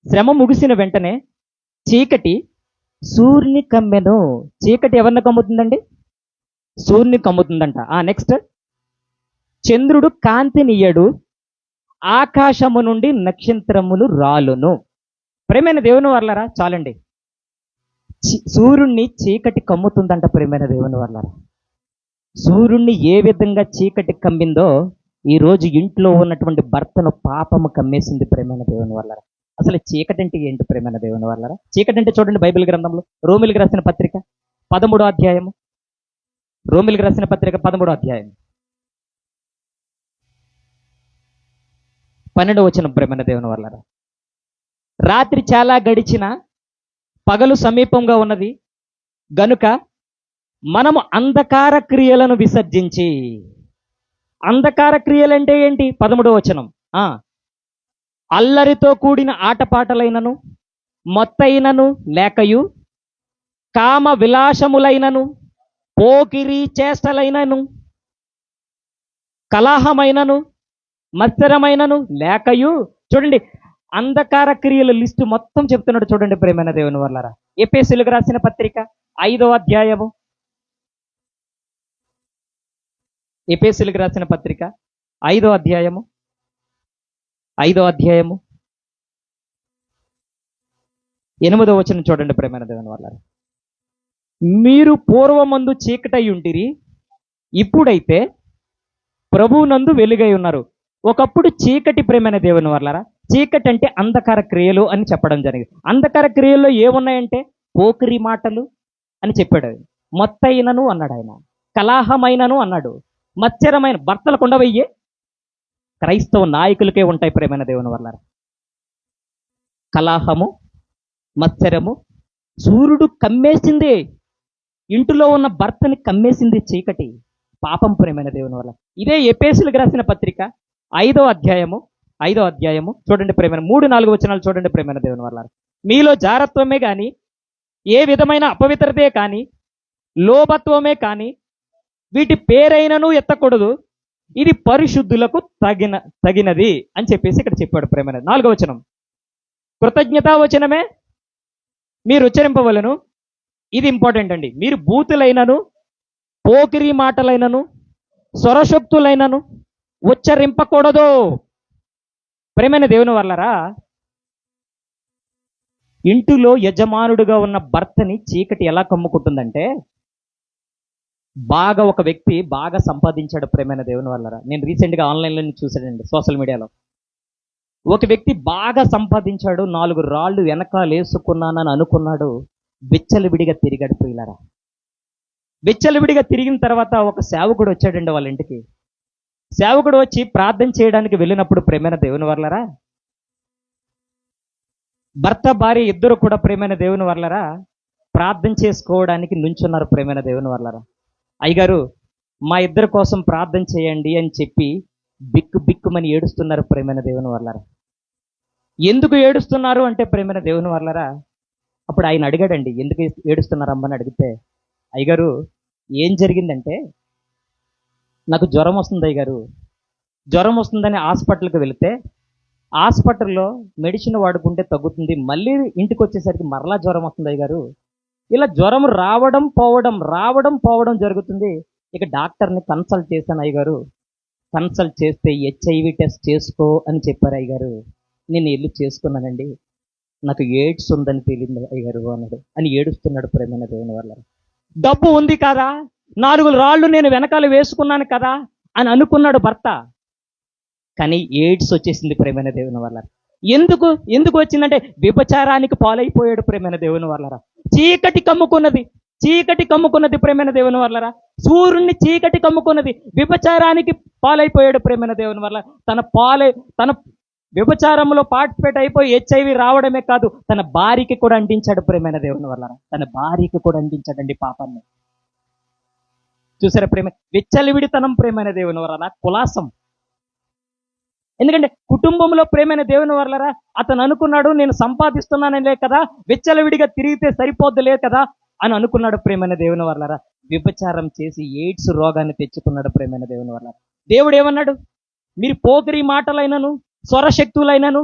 శ్రమ ముగిసిన వెంటనే చీకటి సూర్యుని కమ్మెను. చీకటి ఎవరిని కమ్ముతుందండి? సూర్యుని కమ్ముతుందంట. నెక్స్ట్, చంద్రుడు కాంతినియ్యడు, ఆకాశము నుండి నక్షత్రములు రాలును. ప్రేమైన దేవుని వల్లరా చాలండి, సూర్యుడిని చీకటి కమ్ముతుందంట ప్రేమైన దేవుని వల్లరా. సూర్యుడిని ఏ విధంగా చీకటి కమ్మిందో ఈరోజు ఇంట్లో ఉన్నటువంటి భర్తను పాపము కమ్మేసింది ప్రేమైన దేవుని వల్లరా. అసలు చీకటి అంటే ఏంటి ప్రేమైన దేవుని వల్లరా? చీకటి అంటే చూడండి బైబిల్ గ్రంథంలో రోమిలికి రాసిన పత్రిక 13వ అధ్యాయము. రోమిలికి రాసిన పత్రిక 13వ అధ్యాయం 12వ వచనం. ప్రేమైన దేవుని వల్లరా, రాత్రి చాలా గడిచిన పగలు సమీపంగా ఉన్నది గనుక మనము అంధకార క్రియలను విసర్జించి. అంధకార క్రియలంటే ఏంటి? 13వ వచనం. అల్లరితో కూడిన ఆటపాటలైనను, మొత్తైనను లేకయు, కామ విలాసములైనను, పోకిరి చేష్టలైనను, కలహమైనను, మత్సరమైనను లేకయు చూడండి, అంధకార క్రియల లిస్టు మొత్తం చెప్తున్నాడు చూడండి ప్రేమైన దేవుని వల్లరా. ఎఫెసీయులకు రాసిన పత్రిక 5వ అధ్యాయము, ఎఫెసీయులకు రాసిన పత్రిక 5వ అధ్యాయము 8వ వచనం చూడండి ప్రేమైన దేవుని వల్లరా. మీరు పూర్వమందు చీకటై ఉంటిరి, ఇప్పుడైతే ప్రభువునందు వెలుగై ఉన్నారు. ఒకప్పుడు చీకటి ప్రేమైన దేవుని వల్లరా. చీకటి అంటే అంధకార క్రియలు అని చెప్పడం జరిగింది. అంధకార క్రియల్లో ఏమున్నాయంటే పోకిరి మాటలు అని చెప్పాడు. మొత్తైనను అన్నాడు ఆయన, కలాహమైనను అన్నాడు, మత్సరమైన భర్తలకు ఉండవయ్యే క్రైస్తవ నాయకులకే ఉంటాయి ప్రేమైన దేవుని వల్లరా. కలాహము, మత్సరము, సూర్యుడు కమ్మేసింది, ఇంటిలో ఉన్న భర్తని కమ్మేసింది చీకటి, పాపం ప్రేమైన దేవుని వల్ల. ఇదే ఎఫెసీయులకు రాసిన పత్రిక 5వ అధ్యాయము చూడండి ప్రేమైన 3-4 వచనాలు చూడండి ప్రేమైన దేవుని వల్ల. మీలో జారత్వమే కానీ, ఏ విధమైన అపవిత్రతే కానీ, లోభత్వమే కానీ వీటి పేరైనను ఎత్తకూడదు, ఇది పరిశుద్ధులకు తగినది అని చెప్పేసి ఇక్కడ చెప్పాడు ప్రేమైన. 4వ వచనం, కృతజ్ఞతావచనమే మీరు ఉచ్చరింపవలను. ఇది ఇంపార్టెంట్ అండి. మీరు బూతులైనను, పోకిరి మాటలైనను, స్వరశక్తులైనను ఉచ్చరింపకూడదు. ప్రేమైన దేవుని వల్లరా, ఇంటిలో యజమానుడుగా ఉన్న భర్తని చీకటి ఎలా కమ్ముకుంటుందంటే, ఒక వ్యక్తి బాగా సంపాదించాడు ప్రేమైన దేవుని వల్లరా. నేను రీసెంట్గా ఆన్లైన్లో చూసానండి, సోషల్ మీడియాలో. ఒక వ్యక్తి బాగా సంపాదించాడు, 4 రాళ్ళు వెనకాల వేసుకున్నానని అనుకున్నాడు, విచ్చలవిడిగా తిరిగాడు ప్రియులారా. విచ్చలవిడిగా తిరిగిన తర్వాత ఒక సేవకుడు వచ్చాడండి వాళ్ళ ఇంటికి. సేవకుడు వచ్చి ప్రార్థన చేయడానికి వెళ్ళినప్పుడు ప్రేమైన దేవుని వల్లరా, భర్త భార్య ఇద్దరు కూడా ప్రేమైన దేవుని వల్లరా ప్రార్థన చేసుకోవడానికి నుంచున్నారు ప్రేమైన దేవుని వల్లరా. అయ్యగారు, మా ఇద్దరి కోసం ప్రార్థన చేయండి అని చెప్పి బిక్కుమని ఏడుస్తున్నారు ప్రేమైన దేవుని వల్లరా. ఎందుకు ఏడుస్తున్నారు అంటే ప్రేమైన దేవుని వల్లరా, అప్పుడు ఆయన అడిగాడండి, ఎందుకు ఏడుస్తున్నారమ్మని అడిగితే, అయ్యగారు ఏం జరిగిందంటే, నాకు జ్వరం వస్తుంది అయ్యగారు, జ్వరం వస్తుందని హాస్పిటల్కి వెళితే హాస్పిటల్లో మెడిసిన్ వాడుకుంటే తగ్గుతుంది, మళ్ళీ ఇంటికి వచ్చేసరికి మరలా జ్వరం వస్తుంది అయ్యగారు. ఇలా జ్వరం రావడం పోవడం జరుగుతుంది. ఇక డాక్టర్ని కన్సల్ట్ చేశాను అయ్యగారు. కన్సల్ట్ చేస్తే HIV టెస్ట్ చేసుకో అని చెప్పారు అయ్యగారు. నేను వెళ్ళి చేసుకున్నానండి, నాకు ఎయిడ్స్ ఉందని తెలియదు అయ్యగారు అన్నాడు. అని ఏడుస్తున్నాడు ప్రేమైన దేవుని వల్ల. డబ్బు ఉంది కదా, 4 రాళ్ళు నేను వెనకాల వేసుకున్నాను కదా అని అనుకున్నాడు భర్త, కానీ ఎయిడ్స్ వచ్చేసింది ప్రేమైన దేవుని వల్ల. ఎందుకు వచ్చిందంటే వ్యభిచారానికి పాలైపోయాడు ప్రేమైన దేవుని వల్లరా. చీకటి కమ్ముకున్నది ప్రేమైన దేవుని వల్లరా. సూర్యుడిని చీకటి కమ్ముకున్నది, వ్యభిచారానికి పాలైపోయాడు ప్రేమైన దేవుని వల్ల. తన వ్యభిచారంలో పార్టిసిపేట్ అయిపోయి HIV రావడమే కాదు, తన భార్యకి కూడా అంటించాడు ప్రేమైన దేవుని వల్లరా. తన భార్యకి కూడా అంటించాడండి పాపాన్ని. చూసారా ప్రేమ, విచ్చలవిడితనం ప్రేమైన దేవుని వల్ల, కులాసం. ఎందుకంటే కుటుంబంలో ప్రేమైన దేవుని వల్లరా, అతను అనుకున్నాడు నేను సంపాదిస్తున్నానలే కదా, విచ్చలవిడిగా తిరిగితే సరిపోద్దులే కదా అని అనుకున్నాడు ప్రేమైన దేవుని వల్లరా. వ్యభిచారం చేసి ఎయిడ్స్ రోగాన్ని తెచ్చుకున్నాడు ప్రేమైన దేవుని వల్ల. దేవుడు ఏమన్నాడు, మీరు పోకిరి మాటలైనను స్వరశక్తులైనను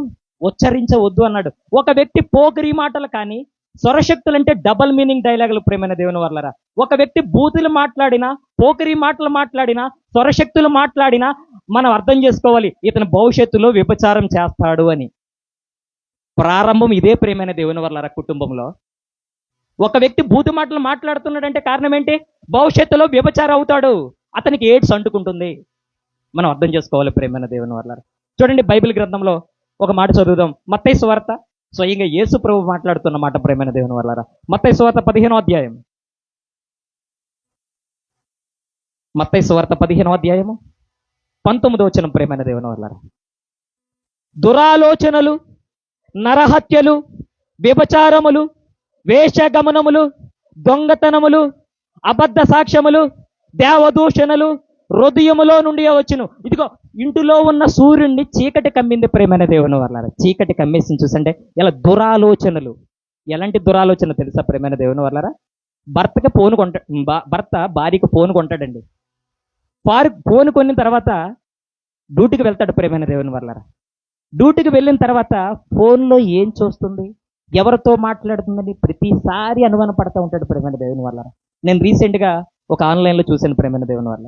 ఉచ్చరించవద్దు అన్నాడు. ఒక వ్యక్తి పోకిరి మాటలు కానీ స్వరశక్తులు అంటే డబల్ మీనింగ్ డైలాగులు ప్రేమైన దేవుని వల్లరా. ఒక వ్యక్తి బూతులు మాట్లాడినా, పోకిరి మాటలు మాట్లాడినా, స్వరశక్తులు మాట్లాడినా మనం అర్థం చేసుకోవాలి, ఇతను భవిష్యత్తులో వ్యభిచారం చేస్తాడు అని. ప్రారంభం ఇదే ప్రేమైన దేవుని వల్లరా. కుటుంబంలో ఒక వ్యక్తి బూతు మాటలు మాట్లాడుతున్నాడంటే కారణం ఏంటి, భవిష్యత్తులో వ్యభిచారం అవుతాడు, అతనికి ఎయిడ్స్ అంటుకుంటుంది. మనం అర్థం చేసుకోవాలి ప్రేమైన దేవుని వల్లరా. చూడండి, బైబిల్ గ్రంథంలో ఒక మాట చదువుదాం. మత్తయి సువార్త, స్వయంగా యేసు ప్రభు మాట్లాడుతున్న మాట ప్రేమైన దేవుని వల్లరా. మత్తయి సువార్త 15వ అధ్యాయం, మత్తయి సువార్త 15వ అధ్యాయము 19వ వచనం ప్రేమైన దేవుని వల్లరా. దురాలోచనలు, నరహత్యలు, వ్యభిచారములు, వేషగమనములు, దొంగతనములు, అబద్ధ సాక్ష్యములు, దేవదూషణలు హృదయములో నుండి వచ్చును. ఇదిగో ఇంటిలో ఉన్న సూర్యుడిని చీకటి కమ్మింది ప్రేమైన దేవుని వల్ల. చీకటి కమ్మేసింది. చూసంటే ఇలా దురాలోచనలు. ఎలాంటి దురాలోచన తెలుసా ప్రేమైన దేవుని వల్లరా? భర్త భార్యకు ఫోన్ కొంటాడండి. ఫోన్ కొన్న తర్వాత డ్యూటీకి వెళ్తాడు ప్రేమైన దేవుని వల్లరా. డ్యూటీకి వెళ్ళిన తర్వాత ఫోన్లో ఏం చూస్తుంది, ఎవరితో మాట్లాడుతుందని ప్రతిసారి అనుమాన పడతా ఉంటాడు ప్రేమైన దేవుని వల్ల. నేను రీసెంట్గా ఒక ఆన్లైన్లో చూశాను ప్రేమైన దేవుని వల్ల.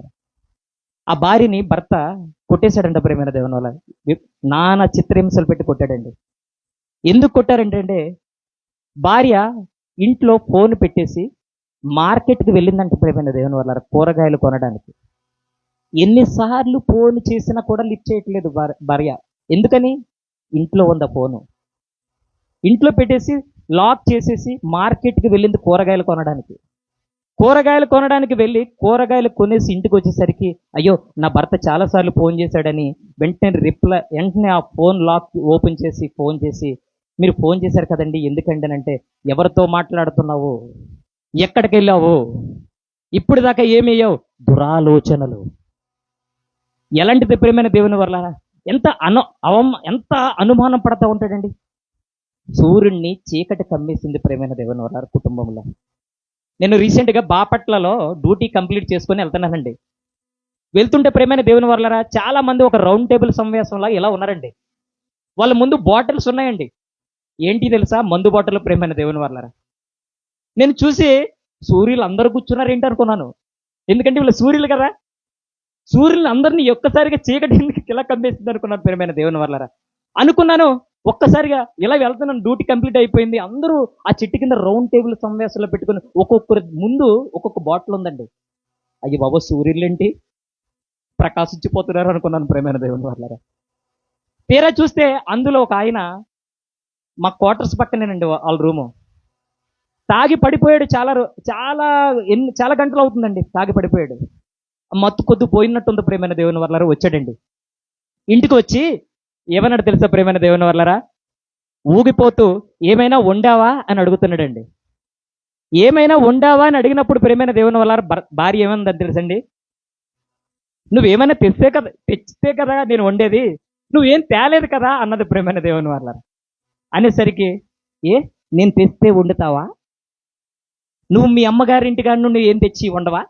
ఆ భార్యని భర్త కొట్టేశాడంట ప్రేమైన దేవుని వల్ల. నానా చిత్రహింసలు పెట్టి కొట్టాడండి. ఎందుకు కొట్టారంటే భార్య ఇంట్లో ఫోన్ పెట్టేసి మార్కెట్కి వెళ్ళిందంట ప్రేమైన దేవుని వల్ల కూరగాయలు కొనడానికి. ఎన్నిసార్లు ఫోన్ చేసినా కూడా లిఫ్ట్ చేయట్లేదు భార్య. ఎందుకని? ఇంట్లో ఉందా ఫోను. ఇంట్లో పెట్టేసి లాక్ చేసేసి మార్కెట్కి వెళ్ళింది కూరగాయలు కొనడానికి. కూరగాయలు కొనడానికి వెళ్ళి కూరగాయలు కొనేసి ఇంటికి వచ్చేసరికి అయ్యో నా భర్త చాలాసార్లు ఫోన్ చేశాడని వెంటనే ఆ ఫోన్ లాక్ ఓపెన్ చేసి ఫోన్ చేసి, మీరు ఫోన్ చేశారు కదండి, ఎందుకండి అంటే, ఎవరితో మాట్లాడుతున్నావు, ఎక్కడికి వెళ్ళావు, ఇప్పుడు దాకా ఏమయ్యావు, దురాలోచనలు. ఎలాంటిది ప్రేమైన దేవుని వల్ల ఎంత ఎంత అనుమానం పడతా ఉంటాడండి. సూర్యుడిని చీకటి కమ్మేసింది ప్రేమైన దేవుని వల్ల కుటుంబంలో. నేను రీసెంట్గా బాపట్లలో డ్యూటీ కంప్లీట్ చేసుకొని వెళ్తున్నానండి. వెళ్తుంటే ప్రేమైన దేవుని వల్ల చాలా మంది ఒక రౌండ్ టేబుల్ సమావేశంలా ఇలా ఉన్నారండి. వాళ్ళ ముందు బాటిల్స్ ఉన్నాయండి. ఏంటి తెలుసా? మందు బాటిల్ ప్రేమైన దేవుని వల్ల. నేను చూసి సూర్యులు అందరూ కూర్చున్నారు ఏంటి అనుకున్నాను. ఎందుకంటే వీళ్ళు సూర్యులు కదా. సూర్యులు అందరినీ ఒక్కసారిగా చీకటి ఇలా కమ్మేసింది అనుకున్నాను ప్రేమైన దేవుని వల్ల. అనుకున్నాను, ఒక్కసారిగా ఇలా వెళ్తున్నాను, డ్యూటీ కంప్లీట్ అయిపోయింది. అందరూ ఆ చెట్టు కింద రౌండ్ టేబుల్ సమావేశంలో పెట్టుకుని ఒక్కొక్కరి ముందు ఒక్కొక్క బాటిల్ ఉందండి. అయ్యి బాబా, సూర్యులేంటి ప్రకాశించిపోతున్నారు అనుకున్నాను ప్రేమైన దేవుని వల్ల. తీరా చూస్తే అందులో ఒక ఆయన, మా క్వార్టర్స్ పక్కనేనండి వాళ్ళ రూము, తాగి పడిపోయాడు. చాలా గంటలు అవుతుందండి తాగి పడిపోయాడు. మత్తు కొద్దు పోయినట్టుంది ప్రేమైన దేవుని వల్ల. వచ్చాడండి ఇంటికి వచ్చి ఏమన్నాడు తెలుసా ప్రేమైన దేవుని వల్లరా? ఊగిపోతూ ఏమైనా వండావా అని అడుగుతున్నాడండి. ఏమైనా వండావా అని అడిగినప్పుడు ప్రేమైన దేవుని వల్ల భార్య ఏమైందని తెలుసండి? నువ్వేమైనా తెచ్చితే కదా నేను వండేది, నువ్వేం తేలేదు కదా అన్నది ప్రేమైన దేవుని వల్ల. అనేసరికి, నేను తెస్తే వండుతావా? నువ్వు మీ అమ్మగారింటికాడ నుండి ఏం తెచ్చి వండవా?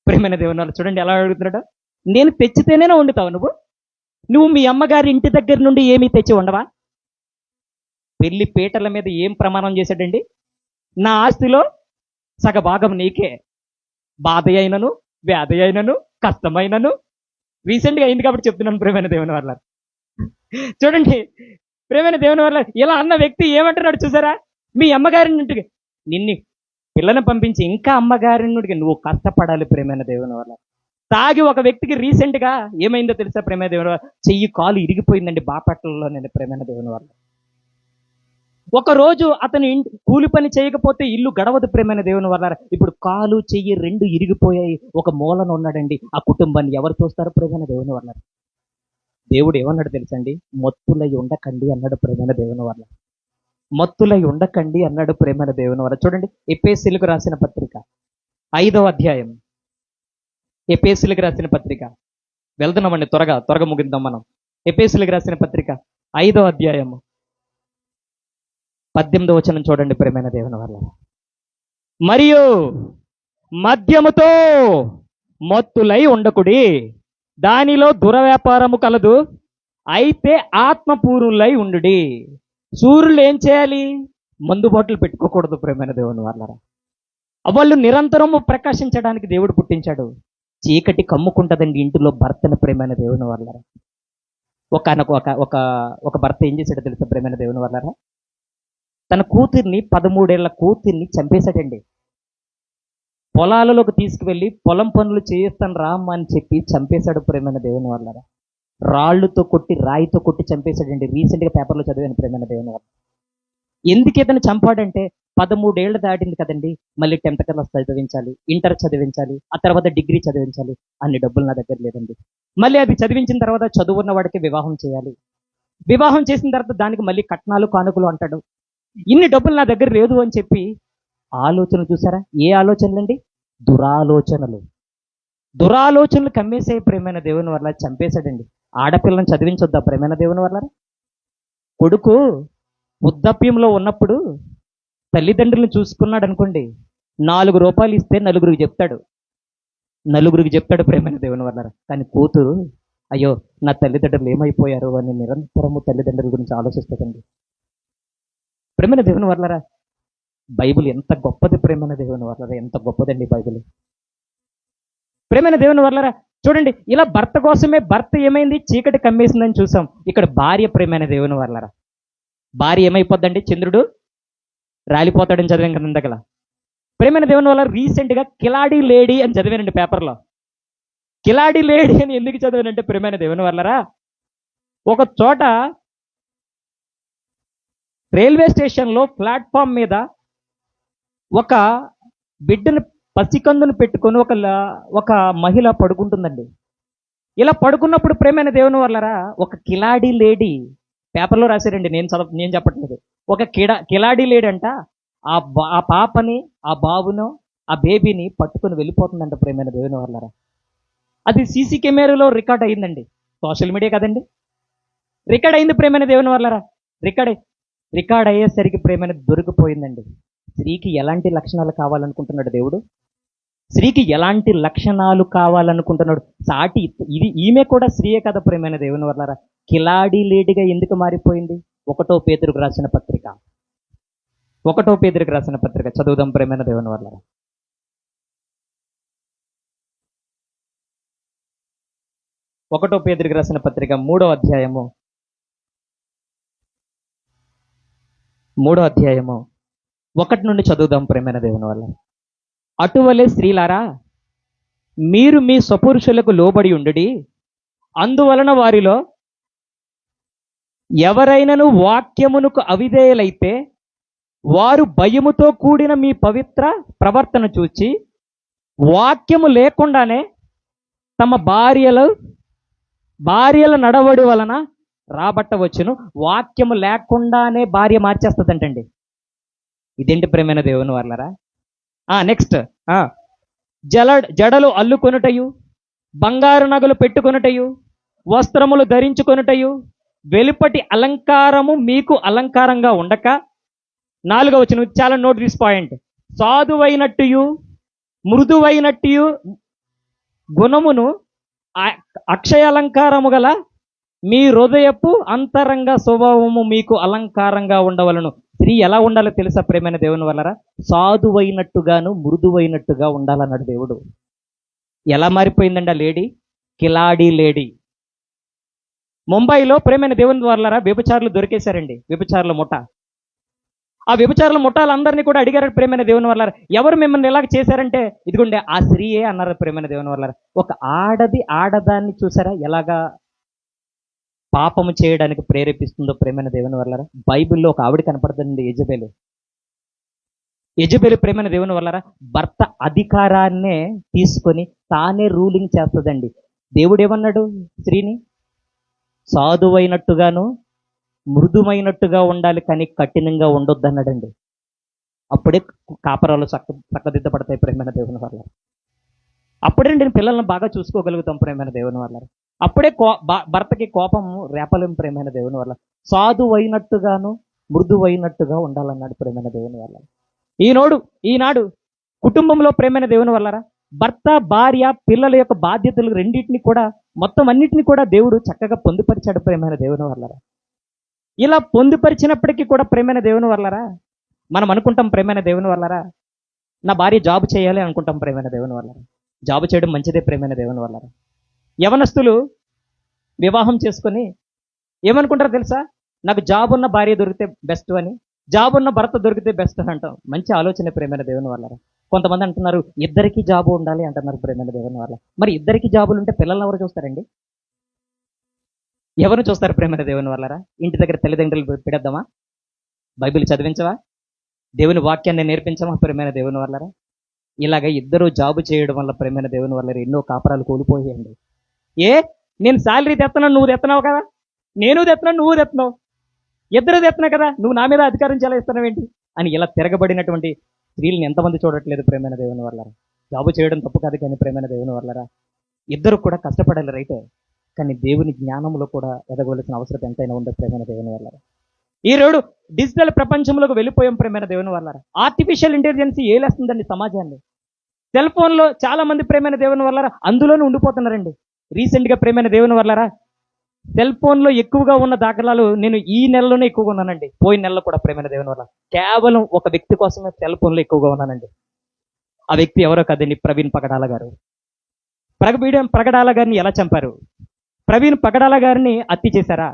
ప్రేమైన దేవుని వల్ల చూడండి ఎలా అడుగుతున్నాడు. నేను తెచ్చితేనే వండుతావు నువ్వు మీ అమ్మగారి ఇంటి దగ్గర నుండి ఏమీ తెచ్చి ఉండవా? పెళ్లి పీటల మీద ఏం ప్రమాణం చేశాడండి? నా ఆస్తిలో సగభాగం నీకే, బాధ అయినను వ్యాధి అయినను కష్టమైనను. రీసెంట్గా అయింది కాబట్టి చెప్తున్నాను ప్రేమైన దేవుని వల్ల. చూడండి ప్రేమైన దేవుని వల్ల ఇలా అన్న వ్యక్తి ఏమంటున్నాడు చూసారా? మీ అమ్మగారి నుండి నిన్ను పిల్లని పంపించి ఇంకా అమ్మగారి నుండి నువ్వు కష్టపడాలి ప్రేమైన దేవుని వల్ల. తాగి ఒక వ్యక్తికి రీసెంట్గా ఏమైందో తెలుసా ప్రేమైన దేవుని వల్ల? చెయ్యి కాలు ఇరిగిపోయిందండి బాపట్లలో. నేను ప్రేమైన దేవుని వల్ల ఒకరోజు అతని కూలి పని చేయకపోతే ఇల్లు గడవదు ప్రేమైన దేవుని వల్ల. ఇప్పుడు కాలు చెయ్యి రెండు ఇరిగిపోయాయి, ఒక మూలన ఉన్నాడండి. ఆ కుటుంబాన్ని ఎవరు చూస్తారు ప్రేమైన దేవుని వల్ల? దేవుడు ఏమన్నాడు తెలుసండి? మత్తులై ఉండకండి అన్నాడు ప్రేమైన దేవుని వల్ల. మత్తులై ఉండకండి అన్నాడు ప్రేమైన దేవుని వల్ల. చూడండి ఎఫెసీయులకు రాసిన పత్రిక 5వ అధ్యాయం. ఎఫెసీయులకు రాసిన పత్రిక వెళ్తున్నామండి, త్వరగా ముగిద్దాం మనం. ఎఫెసీయులకు రాసిన పత్రిక 5వ అధ్యాయము 18వ వచనం చూడండి ప్రేమైన దేవుని వల్ల. మరియు మద్యముతో మత్తులై ఉండకుడి, దానిలో దుర్వ్యాపారము కలదు, అయితే ఆత్మపూర్ణులై ఉండుడి. సూర్యులు ఏం చేయాలి? మందు బాటలు పెట్టుకోకూడదు ప్రేమైన దేవుని వల్ల. వాళ్ళు నిరంతరము ప్రకాశించడానికి దేవుడు పుట్టించాడు. చీకటి కమ్ముకుంటుందండి ఇంటిలో భర్తను ప్రేమైన దేవుని వల్ల. ఒక భర్త ఏం చేశాడో తెలుసా ప్రేమైన దేవుని వల్ల? తన కూతుర్ని 13 ఏళ్ల కూతుర్ని చంపేశాడండి. పొలాలలోకి తీసుకువెళ్ళి పొలం పనులు చేయిస్తాను రామ్మ అని చెప్పి చంపేశాడు ప్రేమైన దేవుని వల్ల. రాళ్లతో కొట్టి రాయితో కొట్టి చంపేశాడండి. రీసెంట్గా పేపర్లో చదివాను ప్రేమైన దేవుని వల్ల. ఎందుకు ఇతను చంపాడంటే 13 ఏళ్ళు దాటింది కదండి, మళ్ళీ 10th క్లాస్ చదివించాలి, ఇంటర్ చదివించాలి, ఆ తర్వాత డిగ్రీ చదివించాలి. అన్ని డబ్బులు నా దగ్గర లేదండి. మళ్ళీ అది చదివించిన తర్వాత చదువున్న వాడికి వివాహం చేయాలి. వివాహం చేసిన తర్వాత దానికి మళ్ళీ కట్నాలు కానుకలు అంటాడు. ఇన్ని డబ్బులు నా దగ్గర లేదు అని చెప్పి ఆలోచన చూసారా? ఏ ఆలోచనలండి? దురాలోచనలు కమ్మేసే ప్రేమైన దేవుని వల్ల చంపేశాడండి. ఆడపిల్లని చదివించొద్దా ప్రేమైన దేవుని వల్ల? కొడుకు వృద్ధాప్యంలో ఉన్నప్పుడు తల్లిదండ్రులను చూసుకున్నాడు అనుకోండి, 4 రూపాయలు ఇస్తే నలుగురికి చెప్తాడు ప్రేమైన దేవుని వల్ల. కానీ కూతురు అయ్యో నా తల్లిదండ్రులు ఏమైపోయారు అని నిరంతరము తల్లిదండ్రుల గురించి ఆలోచిస్తుందండి. ప్రేమైన దేవుని వర్లరా, బైబిల్ ఎంత గొప్పది ప్రేమైన దేవుని వర్లరా, ఎంత గొప్పదండి బైబిల్. ప్రేమైన దేవుని వర్లరా, చూడండి, ఇలా భర్త కోసమే భర్త ఏమైంది, చీకటి కమ్మేసిందని చూసాం. ఇక్కడ భార్య ప్రేమైన దేవుని వర్లరా, భార్య ఏమైపోద్దండి, చంద్రుడు రాలిపోతాడని చదివాం కదా ఇందాకలా. ప్రేమైన దేవుని వల్ల రీసెంట్గా కిలాడి లేడీ అని చదివానండి పేపర్లో. కిలాడి లేడీ అని ఎందుకు చదివానంటే ప్రేమైన దేవుని వల్లరా, ఒక చోట రైల్వే స్టేషన్లో ప్లాట్ఫామ్ మీద ఒక బిడ్డను పసికందును పెట్టుకొని ఒక మహిళ పడుకుంటుందండి. ఇలా పడుకున్నప్పుడు ప్రేమైన దేవుని వల్లరా, ఒక కిలాడి లేడీ, పేపర్లో రాశారండి, నేను చెప్పట్లేదు. ఒక కిలాడి లేడీ అంట ఆ పాపని, ఆ బాబును, ఆ బేబీని పట్టుకొని వెళ్ళిపోతుందంట ప్రేమైన దేవుని వల్లరా. అది సీసీ కెమెరాలో రికార్డ్ అయిందండి. సోషల్ మీడియా కదండి, రికార్డ్ అయింది ప్రేమైన దేవుని వల్లరా. రికార్డ్ అయ్యేసరికి ప్రేమైన దొరికిపోయిందండి. స్త్రీకి ఎలాంటి లక్షణాలు కావాలనుకుంటున్నాడు దేవుడు, స్త్రీకి ఎలాంటి లక్షణాలు కావాలనుకుంటున్నాడు. సాటి ఈమె కూడా స్త్రీయే కదా ప్రేమైన దేవుని వల్లరా. కిలాడి లేడీగా ఎందుకు మారిపోయింది? ఒకటో పేతురుకు రాసిన పత్రిక చదువుదాం ప్రేమైన దేవుని వల్లరా. ఒకటో పేతురుకు రాసిన పత్రిక 3వ అధ్యాయము 1 నుండి చదువుదాం ప్రేమైన దేవుని వల్ల. అటువలే స్త్రీలారా, మీరు మీ స్వపురుషులకు లోబడి ఉండుడి. అందువలన వారిలో ఎవరైనను వాక్యమునకు అవిధేయులైతే వారు భయముతో కూడిన మీ పవిత్ర ప్రవర్తన చూచి వాక్యము లేకుండానే తమ భార్యల నడవడి వలన రాబట్టవచ్చును. వాక్యము లేకుండానే భార్య మార్చేస్తుందంటండి. ఇదేంటి ప్రేమైన దేవుని వల్లరా. నెక్స్ట్, జడలు అల్లుకొనుటయు, బంగారు నగలు పెట్టుకొనుటయు, వస్త్రములు ధరించుకొనుటయు, వెలుపటి అలంకారము మీకు అలంకారంగా ఉండక, 4వ వచనం చాలా నోట్ దిస్ పాయింట్, సాధువైనట్టుయు మృదువైనట్టుయు గుణమును అక్షయ అలంకారము గల మీ హృదయపు అంతరంగ స్వభావము మీకు అలంకారంగా ఉండవలను. స్త్రీ ఎలా ఉండాలో తెలుసా ప్రేమైన దేవుని వల్లరా? సాధువైనట్టుగాను మృదువైనట్టుగా ఉండాలన్నాడు దేవుడు. ఎలా మారిపోయిందండి ఆ లేడీ? కిలాడి లేడీ. ముంబైలో ప్రేమైన దేవుని వల్లరా వ్యభిచారులు దొరికేశారండి, వ్యభిచారుల ముఠ. ఆ వ్యభిచారుల ముఠాలందరినీ కూడా అడిగారు ప్రేమైన దేవుని వల్ల, ఎవరు మిమ్మల్ని ఇలాగ చేశారంటే ఇదిగోండి ఆ స్త్రీయే అన్నారు ప్రేమైన దేవుని వల్ల. ఒక ఆడదాన్ని చూసారా ఎలాగా పాపము చేయడానికి ప్రేరేపిస్తుందో ప్రేమైన దేవుని వల్ల. బైబిల్లో ఒక ఆవిడ కనపడుతుంది, యెజబెలు ప్రేమైన దేవుని వల్ల భర్త అధికారాన్నే తీసుకొని తానే రూలింగ్ చేస్తుందండి. దేవుడు ఏమన్నాడు? స్త్రీని సాధువైనట్టుగాను మృదుమైనట్టుగా ఉండాలి, కానీ కఠినంగా ఉండొద్దు అన్నాడండి. అప్పుడే కాపరాలు చక్కదిద్దపడతాయి ప్రేమైన దేవుని వల్ల. అప్పుడే నేను పిల్లల్ని బాగా చూసుకోగలుగుతాం ప్రేమైన దేవుని వల్ల. అప్పుడే భర్తకి కోపం రేపలేం ప్రేమైన దేవుని వల్ల. సాధువైనట్టుగాను మృదువైనట్టుగా ఉండాలన్నాడు ప్రేమైన దేవుని వల్ల. ఈనాడు కుటుంబంలో ప్రేమైన దేవుని వల్లరా భర్త భార్య పిల్లల యొక్క బాధ్యతలు రెండింటిని కూడా మొత్తం అన్నిటిని కూడా దేవుడు చక్కగా పొందుపరిచాడు ప్రేమైన దేవుని వల్లరా. ఇలా పొందుపరిచినప్పటికీ కూడా ప్రేమైన దేవుని వల్లరా మనం అనుకుంటాం ప్రేమైన దేవుని వల్లరా నా భార్య జాబ్ చేయాలి అనుకుంటాం ప్రేమైన దేవుని వల్లరా. జాబ్ చేయడం మంచిదే ప్రేమైన దేవుని వల్లరా. యవనస్తులు వివాహం చేసుకొని ఏమనుకుంటారో తెలుసా? నాకు జాబ్ ఉన్న భార్య దొరికితే బెస్ట్ అని, జాబ్ ఉన్న భర్త దొరికితే బెస్ట్ అని అంటాం. మంచి ఆలోచన ప్రేమైన దేవుని వల్లరా. కొంతమంది అంటున్నారు ఇద్దరికి జాబు ఉండాలి అంటున్నారు ప్రేమైన దేవుని వల్ల. మరి ఇద్దరికి జాబులు ఉంటే పిల్లల్ని ఎవరు చూస్తారండి? ఎవరు చూస్తారు ప్రేమైన దేవుని వల్లరా? ఇంటి దగ్గర తల్లిదండ్రులు పెడద్దామా? బైబిల్ చదివించవా? దేవుని వాక్యాన్ని నేర్పించమా ప్రేమైన దేవుని వల్లరా? ఇలాగ ఇద్దరు జాబు చేయడం వల్ల ప్రేమైన దేవుని వల్ల ఎన్నో కాపురాలు కోల్పోయాయండి. నేను శాలరీ తెస్తున్నాను, నువ్వు తెస్తున్నావు కదా, నేను తెస్తున్నాను, నువ్వు తెస్తున్నావు, ఇద్దరు తెస్తున్నా కదా, నువ్వు నా మీద అధికారం చెలాయిస్తున్నావు ఏంటి అని ఇలా తిరగబడినటువంటి స్త్రీలను ఎంతమంది చూడట్లేదు ప్రేమైన దేవుని వల్లరా. జాబు చేయడం తప్పు కాదు, కానీ ప్రేమైన దేవుని వల్లరా ఇద్దరు కూడా కష్టపడాలి రైతే, కానీ దేవుని జ్ఞానంలో కూడా ఎదగవలసిన అవసరం ఎంతైనా ఉంది ప్రేమైన దేవుని వల్లరా. ఈ రోడ్డు డిజిటల్ ప్రపంచంలోకి వెళ్ళిపోయాం ప్రేమైన దేవుని వల్లరా. ఆర్టిఫిషియల్ ఇంటెలిజెన్స్ ఏలేస్తుందండి సమాజాన్ని. సెల్ ఫోన్లో చాలా మంది ప్రేమైన దేవుని వల్లరా అందులోనే ఉండిపోతున్నారండి. రీసెంట్గా ప్రేమైన దేవుని వల్లరా సెల్ ఫోన్లో ఎక్కువగా ఉన్న దాఖలాలు నేను ఈ నెలలోనే ఎక్కువగా ఉన్నానండి. పోయిన నెలలో కూడా ప్రేమైన దేవుని వల్ల కేవలం ఒక వ్యక్తి కోసమే సెల్ ఫోన్లో ఎక్కువగా ఉన్నానండి. ఆ వ్యక్తి ఎవరో కదండి, ప్రవీణ్ పగడాల గారు. పగడాల గారిని ఎలా చంపారు? ప్రవీణ్ పగడాల గారిని హత్య చేశారా?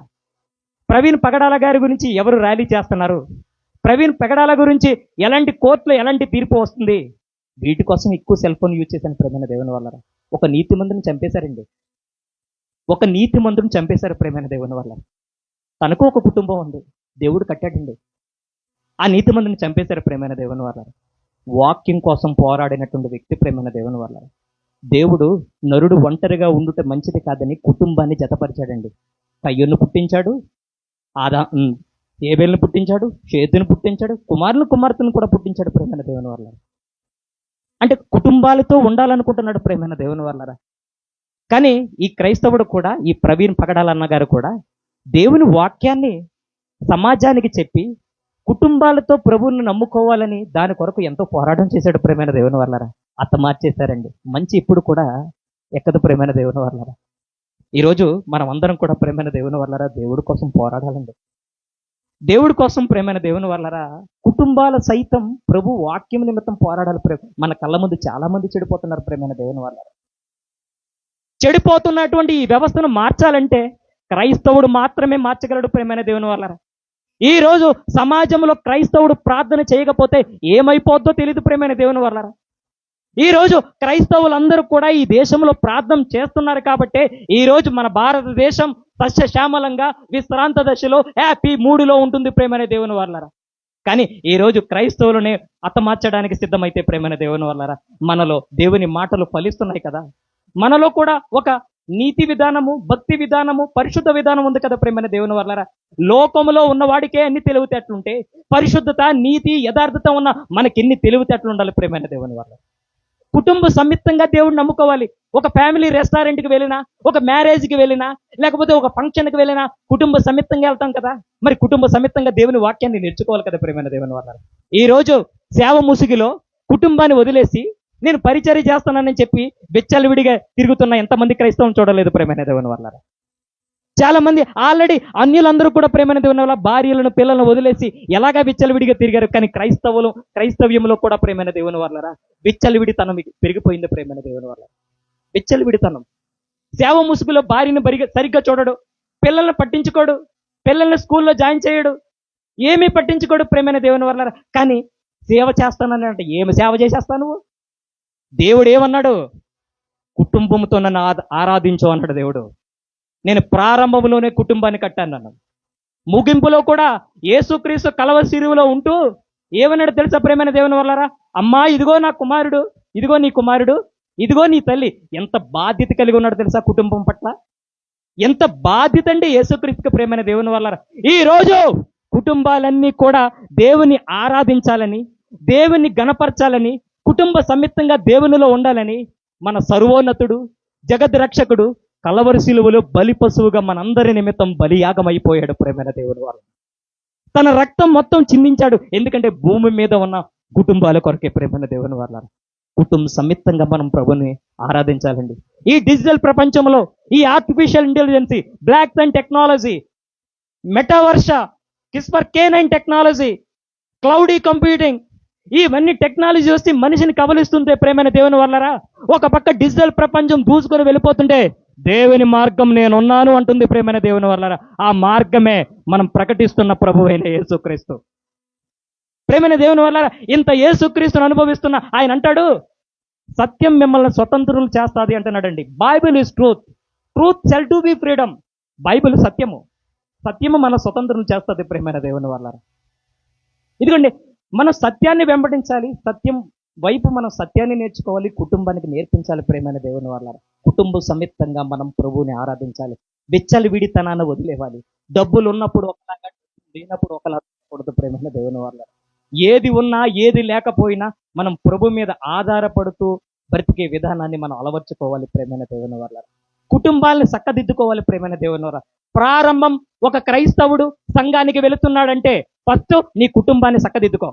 ప్రవీణ్ పగడాల గారి గురించి ఎవరు ర్యాలీ చేస్తున్నారు? ప్రవీణ్ పగడాల గురించి ఎలాంటి కోర్టులో ఎలాంటి తీర్పు వస్తుంది? వీటి కోసం ఎక్కువ సెల్ ఫోన్ యూజ్ చేశాను ప్రేమైన దేవుని వల్ల. ఒక నీతిమంతుని చంపేశారండి. ఒక నీతిమంతుని చంపేశారు ప్రేమైన దేవుని వల్ల. తనకు ఒక కుటుంబం ఉంది, దేవుడు కట్టాడండి. ఆ నీతిమంతుని చంపేశారు ప్రేమైన దేవుని వల్ల. వాక్యం కోసం పోరాడినటువంటి వ్యక్తి ప్రేమైన దేవుని వల్ల. దేవుడు నరుడు ఒంటరిగా ఉండుట మంచిది కాదని కుటుంబాన్ని జతపరిచాడండి. కయ్యూను పుట్టించాడు, ఏబేలును పుట్టించాడు, షేతుని పుట్టించాడు, కుమార్తెను కూడా పుట్టించాడు ప్రేమైన దేవుని వల్ల. అంటే కుటుంబాలతో ఉండాలనుకుంటున్నాడు ప్రేమైన దేవుని వల్లరా. కానీ ఈ క్రైస్తవుడు కూడా, ఈ ప్రవీణ్ పగడాలన్న గారు కూడా దేవుని వాక్యాన్ని సమాజానికి చెప్పి కుటుంబాలతో ప్రభువుని నమ్ముకోవాలని దాని కొరకు ఎంతో పోరాటం చేశాడు ప్రేమైన దేవుని వల్లరా. అత్త మార్చేశారండి. మంచి ఇప్పుడు కూడా ఎక్కదు ప్రేమైన దేవుని వల్లరా. ఈరోజు మనం అందరం కూడా ప్రేమైన దేవుని వల్లరా దేవుడి కోసం పోరాడాలండి. దేవుడి కోసం ప్రేమైన దేవుని వల్లరా కుటుంబాల సైతం ప్రభు వాక్యం నిమిత్తం పోరాడాలి. మన కళ్ళ ముందు చాలా మంది చెడిపోతున్నారు ప్రేమైన దేవుని వల్లరా. చెడిపోతున్నటువంటి ఈ వ్యవస్థను మార్చాలంటే క్రైస్తవుడు మాత్రమే మార్చగలడు ప్రేమైన దేవుని వల్లరా. ఈ రోజు సమాజంలో క్రైస్తవుడు ప్రార్థన చేయకపోతే ఏమైపోద్దో తెలియదు ప్రేమైన దేవుని వల్లరా. ఈ రోజు క్రైస్తవులందరూ కూడా ఈ దేశంలో ప్రార్థన చేస్తున్నారు కాబట్టే ఈ రోజు మన భారతదేశం సస్యశ్యామలంగా విశ్రాంత దశలో హ్యాపీ మూడులో ఉంటుంది ప్రేమైన దేవుని వల్లరా. కానీ ఈ రోజు క్రైస్తవులని హతమార్చడానికి సిద్ధమైతే ప్రేమైన దేవుని వల్లరా మనలో దేవుని మాటలు ఫలిస్తున్నాయి కదా. మనలో కూడా ఒక నీతి విధానము, భక్తి విధానము, పరిశుద్ధ విధానం ఉంది కదా ప్రేమైన దేవుని వల్లరా. లోకములో ఉన్నవాడికే అన్ని తెలివితేటలుంటే పరిశుద్ధత, నీతి, యథార్థత ఉన్న మనకి ఎన్ని తెలివితేటలు ఉండాలి ప్రేమైన దేవుని వల్ల. కుటుంబ సమిత్తంగా దేవుడిని నమ్ముకోవాలి. ఒక ఫ్యామిలీ రెస్టారెంట్కి వెళ్ళినా, ఒక మ్యారేజ్కి వెళ్ళినా, లేకపోతే ఒక ఫంక్షన్కి వెళ్ళినా కుటుంబ సమిత్తంగా వెళ్తాం కదా. మరి కుటుంబ సమిత్తంగా దేవుని వాక్యాన్ని నేర్చుకోవాలి కదా ప్రేమైన దేవుని వల్ల. ఈ రోజు సేవ ముసుగులో కుటుంబాన్ని వదిలేసి నేను పరిచర్య చేస్తానని చెప్పి విచ్చలవిడిగా తిరుగుతున్న ఎంతమంది క్రైస్తవం చూడలేదు ప్రేమైన దేవుని వల్ల. చాలా మంది ఆల్రెడీ అన్యులందరూ కూడా ప్రేమైన దేవుని వల్ల భార్యలను, పిల్లలను వదిలేసి ఎలాగా విచ్చలవిడిగా తిరిగారు. కానీ క్రైస్తవ్యంలో కూడా ప్రేమైన దేవుని వల్లరా విచ్చలవిడితనం పెరిగిపోయింది ప్రేమైన దేవుని వల్ల. విచ్చలవిడితనం. సేవ ముసుగులో భార్యను సరిగ్గా చూడడు, పిల్లల్ని పట్టించుకోడు, పిల్లల్ని స్కూల్లో జాయిన్ చేయడు, ఏమీ పట్టించుకోడు ప్రేమైన దేవుని వల్లరా. కానీ సేవ చేస్తానని అంటే ఏమి సేవ చేసేస్తావు నువ్వు? దేవుడు ఏమన్నాడు? కుటుంబంతో నన్ను ఆరాధించు అన్నాడు దేవుడు. నేను ప్రారంభంలోనే కుటుంబాన్ని కట్టాను అన్నాను. ముగింపులో కూడా యేసుక్రీస్తు కలవ సిరువులో ఉంటూ ఏమన్నాడు తెలుసా ప్రేమైన దేవుని వల్లరా? అమ్మా ఇదిగో నా కుమారుడు, ఇదిగో నీ కుమారుడు, ఇదిగో నీ తల్లి. ఎంత బాధ్యత కలిగి ఉన్నాడు తెలుసా కుటుంబం పట్ల. ఎంత బాధ్యత అండి యేసుక్రీస్తుకి ప్రేమైన దేవుని వల్లరా. ఈ రోజు కుటుంబాలన్నీ కూడా దేవుని ఆరాధించాలని, దేవుని గణపరచాలని, కుటుంబ సమిత్తంగా దేవునిలో ఉండాలని మన సర్వోన్నతుడు, జగద్రక్షకుడు కలవరి సిలువలో బలి పశువుగా మనందరి నిమిత్తం బలియాగం అయిపోయాడు ప్రేమైన దేవుని వల్ల. తన రక్తం మొత్తం చిందించాడు. ఎందుకంటే భూమి మీద ఉన్న కుటుంబాల కొరకే ప్రేమైన దేవుని వల్ల. కుటుంబ సమిత్తంగా మనం ప్రభుని ఆరాధించాలండి. ఈ డిజిటల్ ప్రపంచంలో ఈ artificial intelligence, blockchain technology, metaverse, CRISPR K9 technology, cloud computing, ఇవన్నీ టెక్నాలజీ వస్తే మనిషిని కబలిస్తుంటే ప్రేమైన దేవుని వల్లరా. ఒక పక్క డిజిటల్ ప్రపంచం దూసుకొని వెళ్ళిపోతుంటే దేవుని మార్గం నేనున్నాను అంటుంది ప్రేమైన దేవుని వల్లరా. ఆ మార్గమే మనం ప్రకటిస్తున్న ప్రభువైన యేసుక్రీస్తు. ప్రేమైన దేవుని వల్లరా ఇంత యేసుక్రీస్తును అనుభవిస్తున్న ఆయన అంటాడు, సత్యం మిమ్మల్ని స్వతంత్రులు చేస్తుంది అంటున్నాడండి. Bible is truth, truth shall to be freedom. Bible సత్యము, సత్యము మన స్వతంత్రులు చేస్తుంది ప్రేమైన దేవుని వల్లరా. ఇదిగోండి మనం సత్యాన్ని వెంబడించాలి, సత్యం వైపు మనం సత్యాన్ని నేర్చుకోవాలి, కుటుంబానికి నేర్పించాలి ప్రేమైన దేవుని వల్ల. కుటుంబ సమిత్తంగా మనం ప్రభువుని ఆరాధించాలి. విచ్చలవిడితనాన్ని వదిలేవాలి. డబ్బులు ఉన్నప్పుడు ఒకలాగా, లేనప్పుడు ఒకలాగా కూడదు ప్రేమైన దేవుని వల్ల. ఏది ఉన్నా ఏది లేకపోయినా మనం ప్రభు మీద ఆధారపడుతూ బ్రతికే విధానాన్ని మనం అలవర్చుకోవాలి ప్రేమైన దేవుని వల్ల. కుటుంబాలను చక్కదిద్దుకోవాలి ప్రేమైన దేవుని వల్ల. ప్రారంభం ఒక క్రైస్తవుడు సంఘానికి వెళుతున్నాడంటే ఫస్ట్ నీ కుటుంబాన్ని చక్కదిద్దుకో.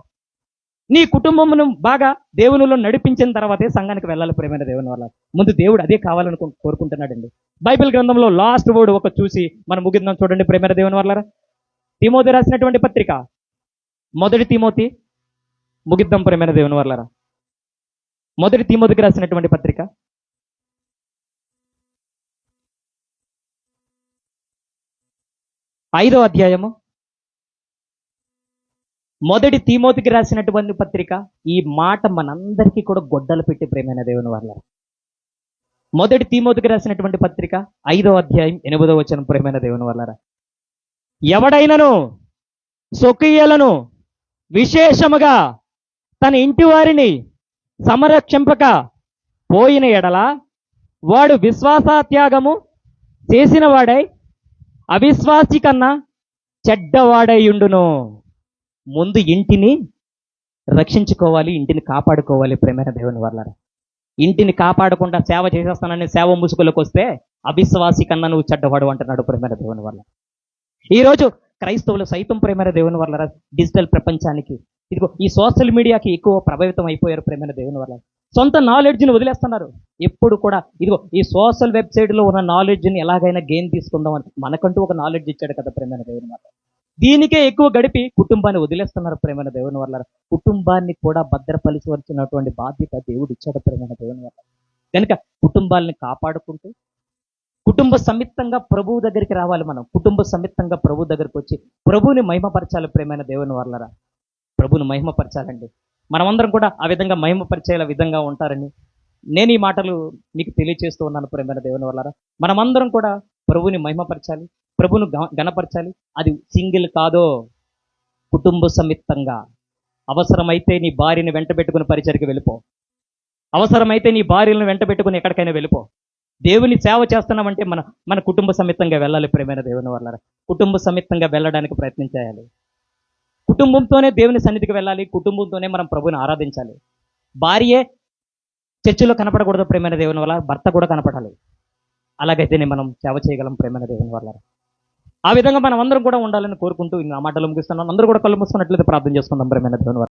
నీ కుటుంబమును బాగా దేవునిలో నడిపించిన తర్వాతే సంఘానికి వెళ్ళాలి ప్రేమైన దేవుని వల్ల. ముందు దేవుడు అదే కావాలని కోరుకుంటున్నాడండి. బైబిల్ గ్రంథంలో లాస్ట్ వర్డ్ ఒక చూసి మనం ముగిద్దాం చూడండి ప్రేమైన దేవుని వల్ల. తిమోతి రాసినటువంటి పత్రిక, మొదటి తిమోతి, ముగిద్దాం ప్రేమైన దేవుని వల్ల. మొదటి తిమోతికి రాసినటువంటి పత్రిక, 5వ అధ్యాయము, మొదటి తిమోతికి రాసినటువంటి పత్రిక. ఈ మాట మనందరికీ కూడా గొడ్డలు పెట్టి ప్రేమైన దేవుని వల్ల. మొదటి తిమోతికి రాసినటువంటి పత్రిక 5వ అధ్యాయం 8వ వచనం ప్రేమైన దేవుని వల్ల. ఎవడైనను స్వకీయులను విశేషముగా తన ఇంటి వారిని సంరక్షింపక పోయిన ఎడల వాడు విశ్వాసత్యాగము చేసిన వాడై అవిశ్వాసి కన్నా చెడ్డవాడై ఉండును. ముందు ఇంటిని రక్షించుకోవాలి, ఇంటిని కాపాడుకోవాలి ప్రేమైన దేవుని వల్ల. ఇంటిని కాపాడకుండా సేవ చేసేస్తానని సేవ ముసుగులోకి వస్తే అవిశ్వాసి కన్నా నువ్వు చెడ్డవాడు అంటున్నాడు ప్రేమైన దేవుని వల్ల. ఈరోజు క్రైస్తవులు సైతం ప్రేమైన దేవుని వల్ల డిజిటల్ ప్రపంచానికి, ఇదిగో ఈ సోషల్ మీడియాకి ఎక్కువ ప్రభావితం అయిపోయారు ప్రేమైన దేవుని వల్ల. సొంత నాలెడ్జ్ని వదిలేస్తున్నారు. ఎప్పుడు కూడా ఇదిగో ఈ సోషల్ వెబ్సైట్లో ఉన్న నాలెడ్జ్ని ఎలాగైనా గెయిన్ తీసుకుందామని మనకంటూ ఒక నాలెడ్జ్ ఇచ్చాడు కదా ప్రేమైన దేవుని వల్ల. దీనికే ఎక్కువ గడిపి కుటుంబాన్ని వదిలేస్తున్నారు ప్రేమైన దేవుని వల్ల. కుటుంబాన్ని కూడా భద్రపరిచవలసినటువంటి బాధ్యత దేవుడు ఇచ్చాడు ప్రేమైన దేవుని వల్ల. కనుక కుటుంబాలని కాపాడుకుంటూ కుటుంబ సమిత్తంగా ప్రభువు దగ్గరికి రావాలి. మనం కుటుంబ సమిత్తంగా ప్రభు దగ్గరికి వచ్చి ప్రభువుని మహిమపరచాలి ప్రేమైన దేవుని వల్లరా. ప్రభువుని మహిమపరచాలండి. మనమందరం కూడా ఆ విధంగా మహిమపరిచేల విధంగా ఉంటారని నేను ఈ మాటలు మీకు తెలియజేస్తూ ఉన్నాను ప్రేమైన దేవుని వల్లరా. మనమందరం కూడా ప్రభువుని మహిమపరచాలి, ప్రభువును గణపరచాలి. అది సింగిల్ కాదో, కుటుంబ సమిత్తంగా. అవసరమైతే నీ భార్యని వెంట పెట్టుకుని పరిచర్కి వెళ్ళిపో, అవసరమైతే నీ భార్యలను వెంట పెట్టుకుని ఎక్కడికైనా వెళ్ళిపో. దేవుని సేవ చేస్తున్నామంటే మన కుటుంబ సమిత్తంగా వెళ్ళాలి ప్రేమైన దేవుని వల్ల. కుటుంబ సమిత్తంగా వెళ్ళడానికి ప్రయత్నం చేయాలి. కుటుంబంతోనే దేవుని సన్నిధికి వెళ్ళాలి, కుటుంబంతోనే మనం ప్రభుని ఆరాధించాలి. భార్యే చర్చిలో కనపడకూడదు ప్రేమైన దేవుని వల్ల, భర్త కూడా కనపడాలి. అలాగైతేనే మనం సేవ చేయగలం ప్రేమైన దేవుని వల్ల. ఆ విధంగా మనం అందరం కూడా ఉండాలని కోరుకుంటూ నా మాటలు ముగిస్తున్నాం. అందరూ కూడా కళ్ళు మూసుకున్నట్లయితే ప్రార్థన చేసుకుందాం ప్రేమైన దేవుని వల్ల.